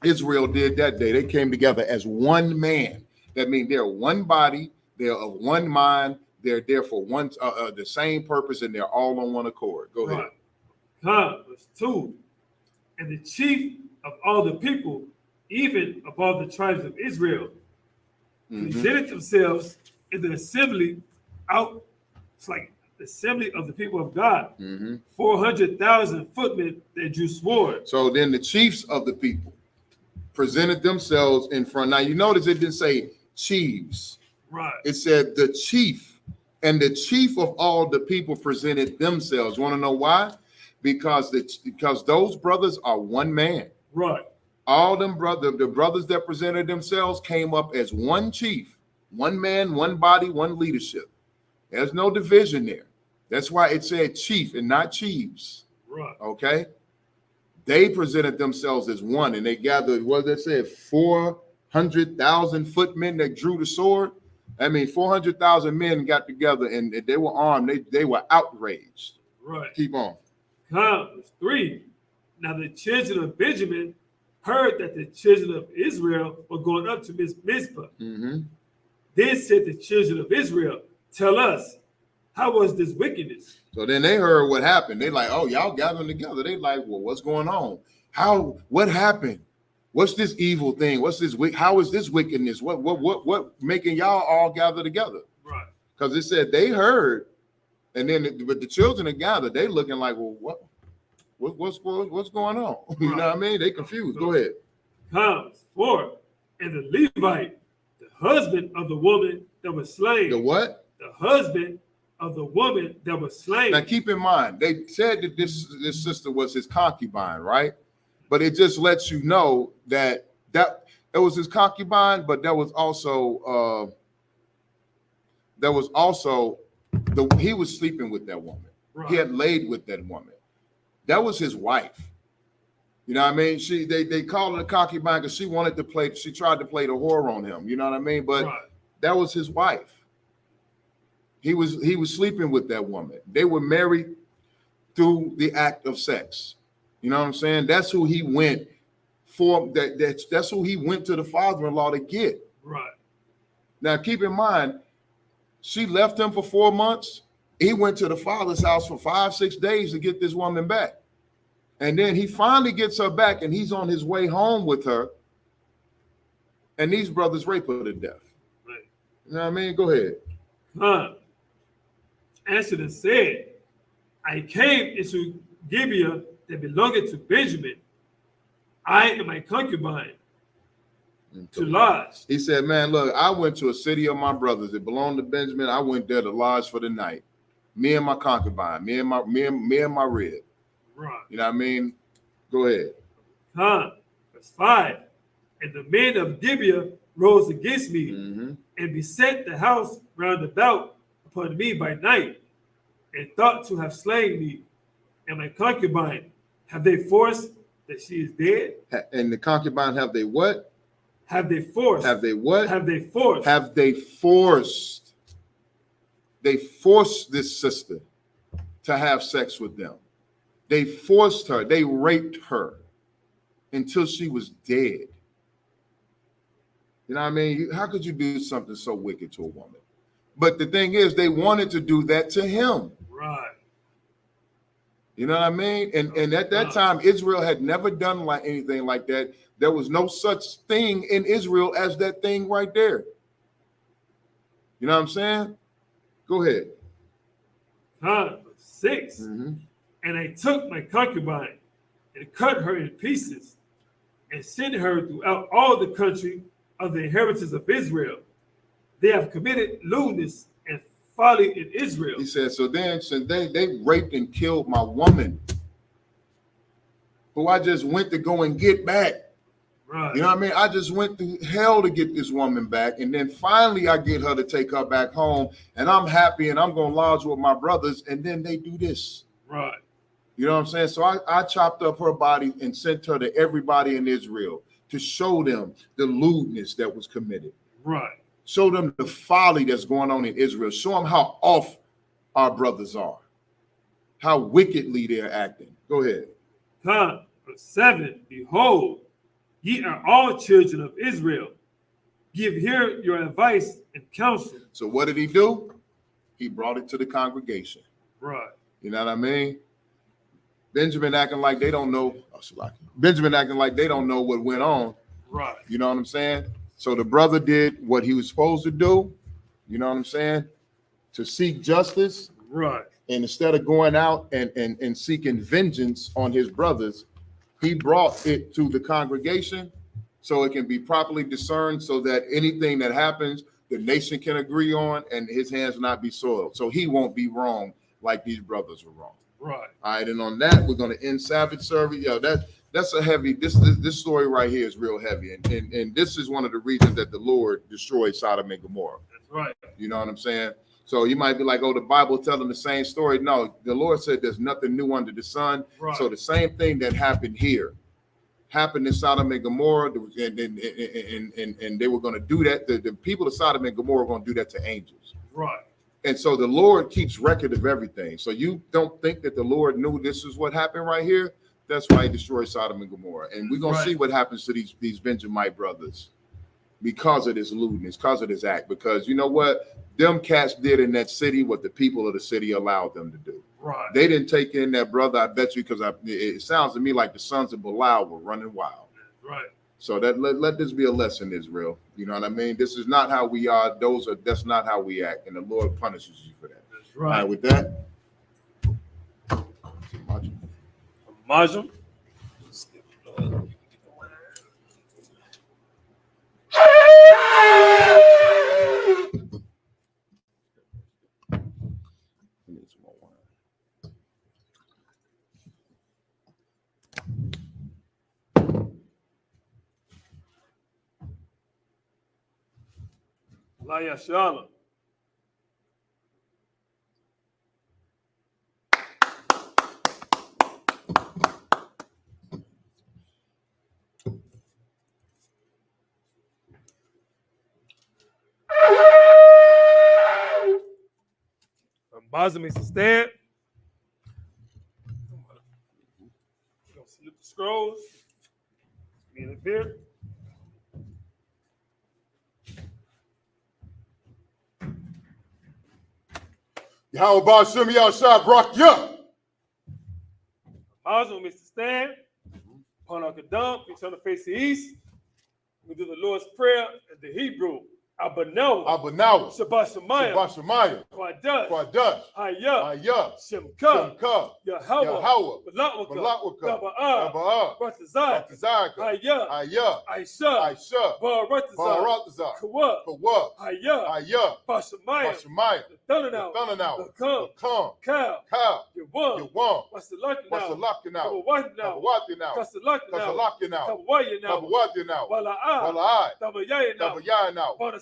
Israel did that day. They came together as one man. That means they're one body, they're of one mind, they're there for one the same purpose, and they're all on one accord. Go ahead. Verse 2. And the chief of all the people, even of all the tribes of Israel, presented themselves in the assembly it's like the assembly of the people of God. 400,000 footmen that drew sword. So then the chiefs of the people presented themselves in front. Now you notice it didn't say chiefs. Right. It said the chief, and the chief of all the people presented themselves. Want to know why? Because those brothers are one man. Right. All them the brothers that presented themselves came up as one chief, one man, one body, one leadership. There's no division there. That's why it said chief and not chiefs. Right. Okay. They presented themselves as one, and they gathered, what did it say, 400,000 footmen that drew the sword. I mean, 400,000 men got together, and they were armed. They were outraged. Right. Keep on. Verse 3. Now the children of Benjamin heard that the children of Israel were going up to Mizpah. Then said the children of Israel, tell us, how was this wickedness? So then they heard what happened. They like, oh, y'all gathering together. They like, well, what's going on? What happened? What's this evil thing? What's this? How is this wickedness? What making y'all all gather together? Right. Because it said they heard, and then but the children that gathered, they looking like, well, what's going on? Right. You know what I mean? They confused. Go ahead. Comes 4. And the Levite, the husband of the woman that was slain. The what? The husband of the woman that was slain. Now keep in mind, they said that this sister was his concubine, right? But it just lets you know that it was his concubine, but there was also he was sleeping with that woman. Right. He had laid with that woman. That was his wife. You know what I mean? They called her a concubine because she tried to play the whore on him. You know what I mean? But that was his wife. He was sleeping with that woman. They were married through the act of sex. You know what I'm saying? That's who he went for. That's who he went to the father-in-law to get. Right. Now keep in mind, she left him for 4 months. He went to the father's house for 5-6 days to get this woman back. And then he finally gets her back, and he's on his way home with her. And these brothers rape her to death. Right. You know what I mean? Go ahead. Answered and said, I came into Gibeah that belonged to Benjamin, I and my concubine, to lodge. He said, man, look, I went to a city of my brothers. It belonged to Benjamin. I went there to lodge for the night. Me and my concubine, me and my rib. Right. You know what I mean? Go ahead. Verse 5. And the men of Gibeah rose against me and beset the house round about upon me by night, and thought to have slain me and my concubine. Have they forced that she is dead? And the concubine, have they what? Have they forced? Have they what? Have they forced? Have they forced? They forced this sister to have sex with them. They forced her. They raped her until she was dead. You know what I mean? How could you do something so wicked to a woman? But the thing is, they wanted to do that to him. Right. You know what I mean? And at that time, Israel had never done anything like that. There was no such thing in Israel as that thing right there. You know what I'm saying? Go ahead. 6. And I took my concubine and cut her in pieces and sent her throughout all the country of the inheritance of Israel. They have committed lewdness and folly in Israel. He said, so then since they raped and killed my woman, who I just went to go and get back. Right. You know what I mean? I just went through hell to get this woman back. And then finally I get her to take her back home. And I'm happy and I'm going to lodge with my brothers. And then they do this. Right. You know what I'm saying? So I chopped up her body and sent her to everybody in Israel to show them the lewdness that was committed. Right. Show them the folly that's going on in Israel. Show them how off our brothers are, how wickedly they're acting. Go ahead. 7. Behold, ye are all children of Israel. Give here your advice and counsel. So what did he do? He brought it to the congregation. Right. You know what I mean? Benjamin acting like they don't know. Benjamin acting like they don't know what went on. Right. You know what I'm saying? So the brother did what he was supposed to do. You know what I'm saying? To seek justice. Right. And instead of going out and seeking vengeance on his brothers, he brought it to the congregation so it can be properly discerned, so that anything that happens, the nation can agree on, and his hands not be soiled. So he won't be wrong like these brothers were wrong. Right. All right. And on that, we're going to end Sabbath service. Yo, that's a heavy. This story right here is real heavy, and this is one of the reasons that the Lord destroyed Sodom and Gomorrah. That's right. You know what I'm saying? So you might be like, oh, the Bible telling the same story. No, the Lord said there's nothing new under the sun. Right. So the same thing that happened here happened in Sodom and Gomorrah, and they were going to do that. The people of Sodom and Gomorrah were going to do that to angels. Right. And so the Lord keeps record of everything. So you don't think that the Lord knew this is what happened right here? That's why he destroyed Sodom and Gomorrah. And we're going to see what happens to these Benjamite brothers because of this lewdness, because of this act. Because you know what? Them cats did in that city what the people of the city allowed them to do. Right. They didn't take in that brother, I bet you, because it sounds to me like the sons of Belial were running wild. Right. So that let this be a lesson, Israel. You know what I mean? This is not how we are. That's not how we act, and the Lord punishes you for that. That's right. All right, with that, Majum. La Yashala. Baza makes a stand. We're gonna slip the scrolls. Get up here. Yahweh Ba'Shem Yahshua Brak Yah. Baza makes a stand. Upon our Kadam, we turn the face to the east. We do the Lord's Prayer in the Hebrew. Abanawa. Shabbat Shemayah. Kwadash. Hayah. Shemka. Yahweh. Balawaka. Daba'ah. Ratazak. Hayah. Aisha. Baratazak. Kawah. Hayah. Bashamayah. The Thunanawa. The Kam. Kal. Yawam. Wasalakina. Kawawatina. Kasalakina. Kawayina. Wala'ah. Dabayayina.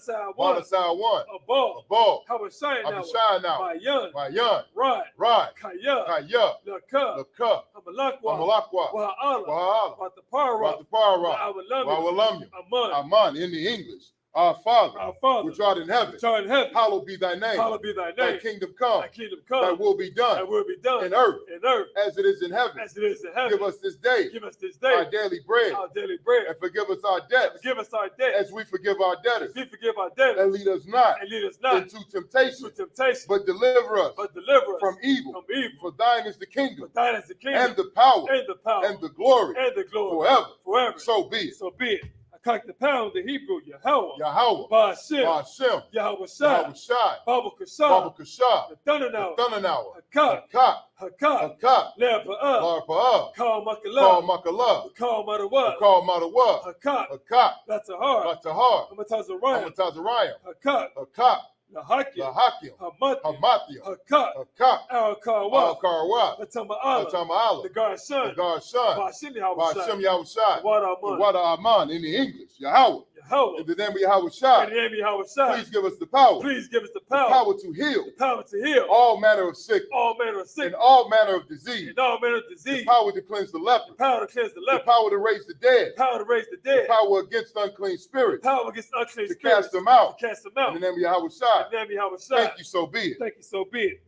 Bonasai one. Above. Habashai now. Mayan. Rod. Kaya. Laka. Amalakwa. Wa'ala. Watapara. Wa'awalamya. Aman. In the English. Our Father, which art in heaven, hallowed be thy name. Thy kingdom come. Thy will be done. In earth. As it is in heaven. Give us this day. Our daily bread. And forgive us our debts. As we forgive our debtors. And lead us not into temptation. But deliver us from evil. For thine is the kingdom. And the power. And the glory. Forever. So be it. Cock the pound, the Hebrew, Yahweh. Ba'Shem. Yahweh Shai. Baba Kashah. The Thunanawa. Hakak. Larpa'ah. Kal Makalah. Kal Madawa. Hakak. Latahar. Amatazariah. Hakak. Lahakim. Hamathiam. Hakak. Al-Karawah. Latama'ala. The Garshan. Ba'Shem Yahushai. Wada Aman in the English. Yahweh. In the name of Yahushai. Please give us the power. The power to heal. All manner of sickness. And all manner of disease. The power to cleanse the leper. The power to raise the dead. The power against unclean spirits. To cast them out. In the name of Yahushai. Thank you, so be it.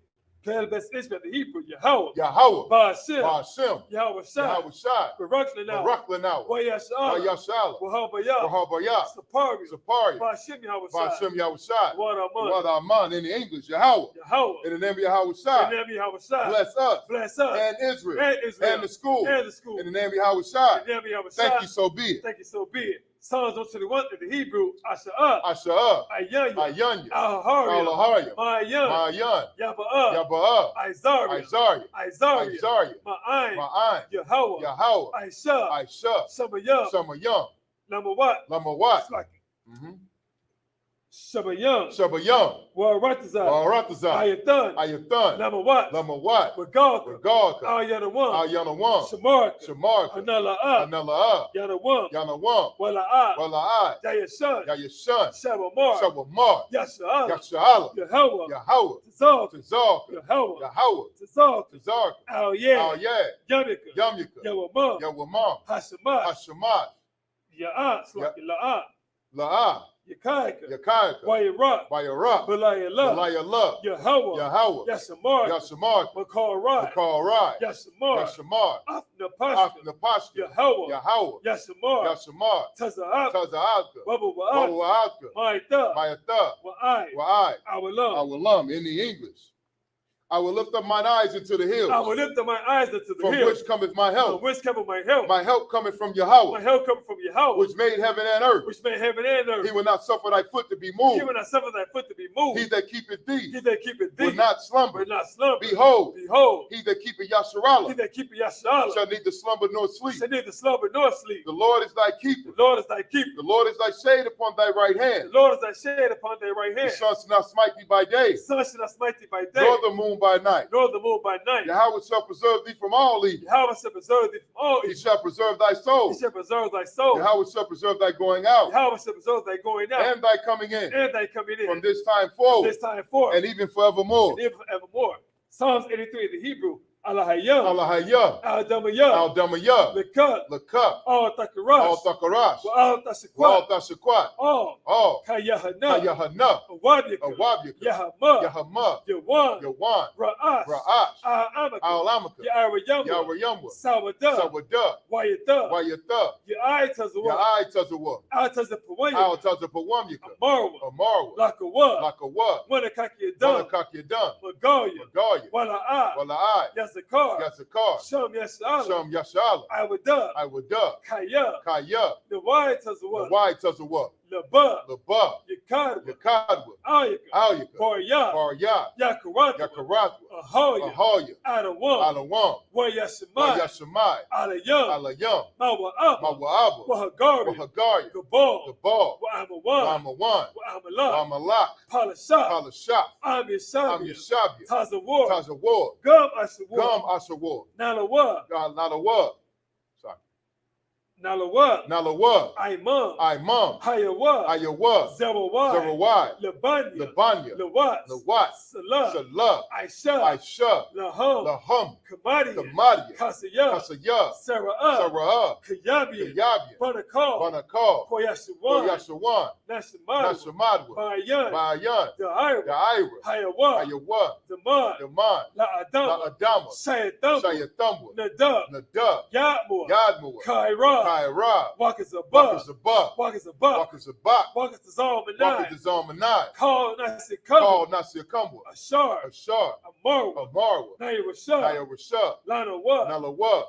Declare the best Israel, the Hebrew, Yahweh. Yahweh. Ba'ashem. Ba'ashem. Yahweh Shai. Yahweh Shai. Baraklanau. Wayashala. Wayashala. Wahabayah. Wahabayah. Sapari. Sapari. Ba'ashem Yahweh Shai. Ba'ashem Yahweh Shai. Wadaman. Wadaman. In the English, Yahweh. Yahweh. In the name of Yahweh Shai. In the name of Yahweh Shai. Bless us. Bless us. And Israel. And Israel. And the school. And the school. In the name of Yahweh Shai. In the name of Yahweh Shai. Thank you, so be it. Thank you, so be it. Psalms 121 in the Hebrew, Asha'ah, Asha'ah, Ayanya, Ayanya, Ahariah, Alahariah, Ma'ayan, Ma'ayan, Yaba'ah, Yaba'ah, Isaiah, Isaiah, Isaiah, Isaiah, Ma'ayin, Ma'ayin, Yahweh, Yahweh, Aisha, Aisha, Shamayam, Shamayam, Lamawat, Lamawat, Shamayam, Shabayam, Waratazah, Waratazah, Ayathan, Ayathan, Lamawat, Lamawat, Regalka, Regalka, Ayanawam, Ayanawam, Shamarka, Shamarka, Anala'a, Anala'a, Yanawam, Yanawam, Wala'a, Wala'ai, Yayashan, Yayashan, Shabamar, Shabamar, Yasha'ala, Yasha'ala, Yahweh, Yahweh, Tazal, Tazarka, Yahweh, Yahweh, Tazal, Tazarka, Al-Yad, Al-Yad, Yamika, Yamyaka, Yawamam, Yawamam, Hashemat, Hashemat, Ya'at, La'at, La'ah, Yakaika, Yakaika, Wayarat, Bayarah, Belayallah, Belayallah, Yahweh, Yahweh, Yasamar, Yasamar, Makarai, Makarai, Yasamar, Yasamar, Afnapashka, Afnapashka, Yahweh, Yahweh, Yasamar, Yasamar, Taza'at, Taza'aka, Wabawa'at, Wawa'aka, Ma'ita, Mayatha, Wa'ai, Wa'ai, Awalam. Awalam, in the English. I will lift up mine eyes into the hills. I will lift up my eyes into the From hills. which cometh my From help. which cometh my help? My help cometh from My Yahweh, help cometh from Yahweh, which made heaven and earth. which made heaven and earth. He will not suffer thy foot to be He moved. will not suffer thy foot to be moved. He that keepeth thee He that keepeth thee will not slumber. will not slumber. Behold, Behold, he that keepeth he Yasharallah that keepeth Yashala shall neither slumber nor sleep. shall neither slumber nor sleep. The Lord is thy keeper. The Lord is thy keeper. The Lord is thy shade upon thy right hand. The Lord is thy shade upon thy right The hand. sun shall not smite thee by day, The sun shall not smite thee by day, nor the moon by night. nor the moon by night. Yahweh shall preserve thee from all evil. Yahweh shall preserve thee from all He evil. shall preserve thy He soul. shall preserve thy soul. Yahweh shall preserve thy going out Yahweh shall preserve thy going out and thy coming in and thy coming in from this time forward this time forth and even forevermore. and even forevermore. Psalms 83 in the Hebrew. Alahayah, Allahayah, Al-Damayah, Al-Damayah, Lekat, Lakah, Al-Takarash, Al-Thakarash, Al-Tashikwat, Al-Tashikwat, All, Kayahana, Kayahana, Awabyaka, Awabyaka, Yahama, Yahama, Yawan, Yawan, Ra'ash, Ra'ash, Al-Amaka, Al-Amaka, Ya'arayamwa, Yawayamwa, Sawada, Sawada, Wayata, Wayatha, Ya'ai-Tazawah, Ya'ai Tazawa, Al-Tazapawayaka, Al-Tazapawamyaka, Amarwa, Amarwa, Lakawa, Lakawa, Wanakakiyadan, Wanakakyadan, Magalia, Magalia, Wala'a, Wala'ai, Yazakar, Yazakar, Sham Yashala, Sham Yashala, Iwada, Iwada, Kaya, Kaya, Nawai-Tazawah, Wai Tazawa, Laba, Laba, Yakadwa, Yakadwa, Ayaka, Alyaka, Barya, Barya, Yakarata, Yakaratwa, Ahoya, Ahoya, Adawam, Alawam, Wayashamai, Wayashamai, Alayam, Alayam, Mawa'ab, Mawa'aba, Wahagari, Wahagaria, Gabal, Gabal, Wa'amawan, Ramawan, Wa'amalak, Ramalak, Palashah, Palashah, Amishabia, Amyashabia, Tazawar, Tazawar, Gum Ashawar, Gum Ashawar, Nalawa, Nalawa, sorry, Nalawa, Nalawa, Imam, Imam, Hayawa, Ayawa, Zerawai, Zerawai, Labanya, Labanya, Lawat, Lawat, Salah, Salah, Aisha, Aisha, Laham, Lahum, Kamadia, Kamadia, Kasaya, Kasaya, Sarah, Sarah, Kayabia, Kayabia, Banakal, Banakal, Koyashawan, Yashawan, Nashamadu, Nashamadwa, Bayan, Bayan, the Ira, Yaira, Hayawa, Ayawa, the Man, Daman, La Adam, La Adama, Shayatham, Shayathamba, Nadab, Nadab, Yatmur, Yadmua, Kaira, Kaira, Wakazabah, Wakazabah, Wakazabah, Wakazabah, Wakazalmanai, Wakazalmanai, Call Nasir Call Nasir Kumwa, Ashar, Ashar, Amarwa, Amarwa, Naya Rashad, Naya Rashad, Lana Wa, Nalawa,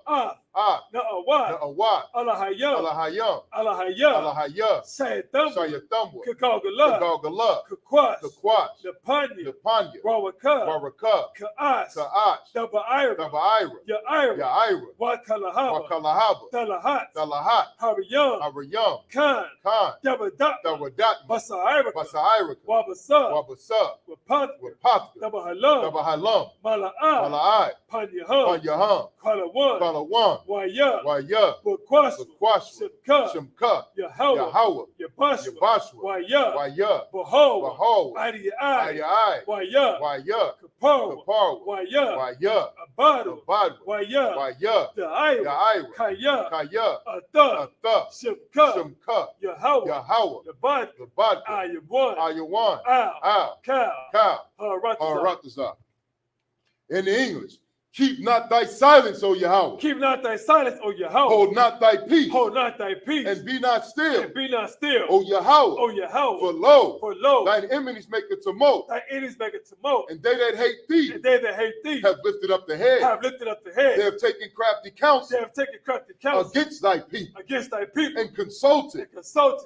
Ah, Na'awat, Na'awat, Alahayam, Alahayam, Alahayam, Alahayah, Shayatham, Shayathamba, Kakagala, Kagala, Kakwash, Kakwash, Napanya, Napanya, Rawaka, Waraka, Ka'ash, Ka'ash, Dabaira, Dabaira, Ya'ira, Yaira, Wakalahaba, Wakalahaba, Talahat, Dalahat, Hariyam, Arayam, Khan, Khan, Dabadat, Dawadatma, Basairaka, Basairaka, Wabasa, Wabasa, Wapat, Wapatka, Dabahalam, Dabahalam, Mala'a, Mala'ai, Panyaham, Panyaham, Kalawan, Kalawan, Waya, Waya, Bakwash, Bakwashwa, Shimka, Shimka, Yahweh, Yahweh, Yabashwa, Yabashwa, Waya, Waya, Bahawa, Bahawa, Adi, Ayai, Waya, Waya, Kaparwa, Kaparwa, Waya, Waya, Abadu, Abadwa, Waya, Waya, Da'ira, Yaira, Kaya, Kaya, Atha, Atha, Shimka, Shimka, Yahweh, Yahweh, Yabad, Labadka, Ayawan, Ayawan, Al, Al, Kal, Kal, Haratazah. Haratazah. In the English, keep not thy silence, O Yahweh. Keep not thy silence, O Yahweh. Hold not thy peace. Hold not thy peace. And be not still. And be not still. O Yahweh. O Yahweh. For lo, thine enemies make a tumult. Thine enemies make a tumult. And they that hate thee. And they that hate thee. Have lifted up the head. Have lifted up the head. They have taken crafty counsel. They have taken crafty counsel. Against thy people. Against thy people. And consulted.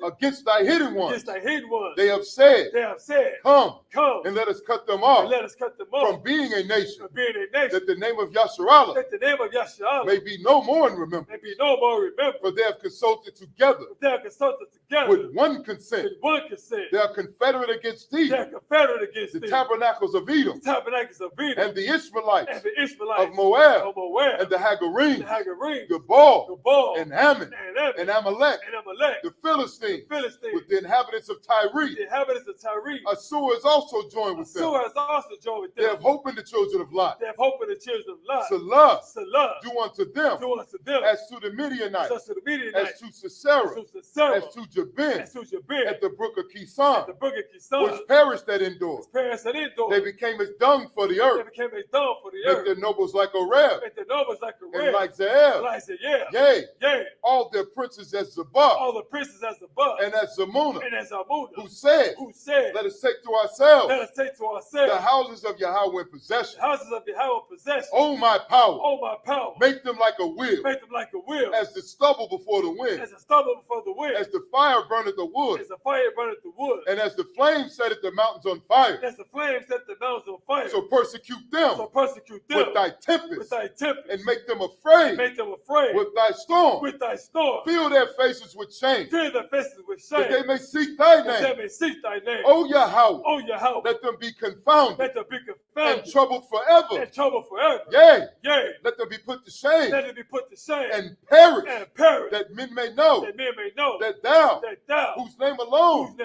Against thy hidden ones. Against thy hidden ones. They have said. They have said. Come. Come. And let us cut them off. And let us cut them off. From being a nation. From being a nation. That the name of Yasharallah. That the name of Yasharallah may be no more in remembrance. May be no more remembered. For they have consulted together. They have consulted together. With one consent. With one consent. They are confederate against thee. They are confederate against the thee. Tabernacles of Edom. The tabernacles of Edom. And the Israelites. And the Israelites. Of Moab. Of Moab. And the Hagarenes. The Hagarenes. Gebal. And Ammon. And Amalek. And Amalek. The Philistines. With the inhabitants of Tyre. The inhabitants of Tyre. Assur is also joined with them. Assur has also joined with them. They have hope in the children of Lot. They have hope in the children of Lot. Salah. Salah. Do unto them. Do unto them. As to the Midianites. As to the Midianites. As to Sisera. As to Jabin. As to Jabin. At the brook of Kison. At the brook of Kison. Which perished at Endor. They became as dung for the earth. They became as dung for the earth. Make their nobles like Oreb. Make their nobles like Oreb. And like Zeel. Like Zeel. Yea. Yea. All their princes as Zabah. All the princes as Zabah. And as Zamunah. And as Zamunah. Who said. Let us take to ourselves. Let us take to ourselves. The houses of Yahweh in possession. The houses of Yahweh in possession. Oh my power. Oh my power. Make them like a wheel. Make them like a wheel. As the stubble before the wind. As the stubble before the wind. As the fire burneth the wood. As the fire burneth the wood. And as the flame setteth the mountains on fire. As the flame set the mountains on fire. So persecute them. With thy tempest. With thy tempest. And make them afraid. Make them afraid. With thy storm. With thy storm. Fill their faces with shame. Fill their faces with shame. That they may seek thy name. That they may seek thy name. O Yahweh. O Yahweh. Let them be confounded. Let them be confounded. And troubled forever. And troubled forever. Yea. Yea. Let them be put to shame. Let them be put to shame. And perish. And perish. That men may know. That men may know. That thou. Whose name alone.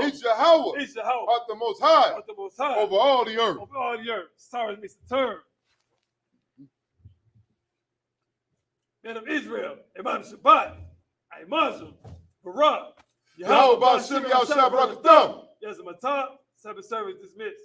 Is Yahweh. Art the most high. Art the most high. Over all the earth. Over all the earth. Sorry, means to turn. Men of Israel, Imam Shabbat, a Muslim, Barak, Yahweh Ba'Shem Yahweh Shabbat. Yes, my top. Sabbath service dismissed.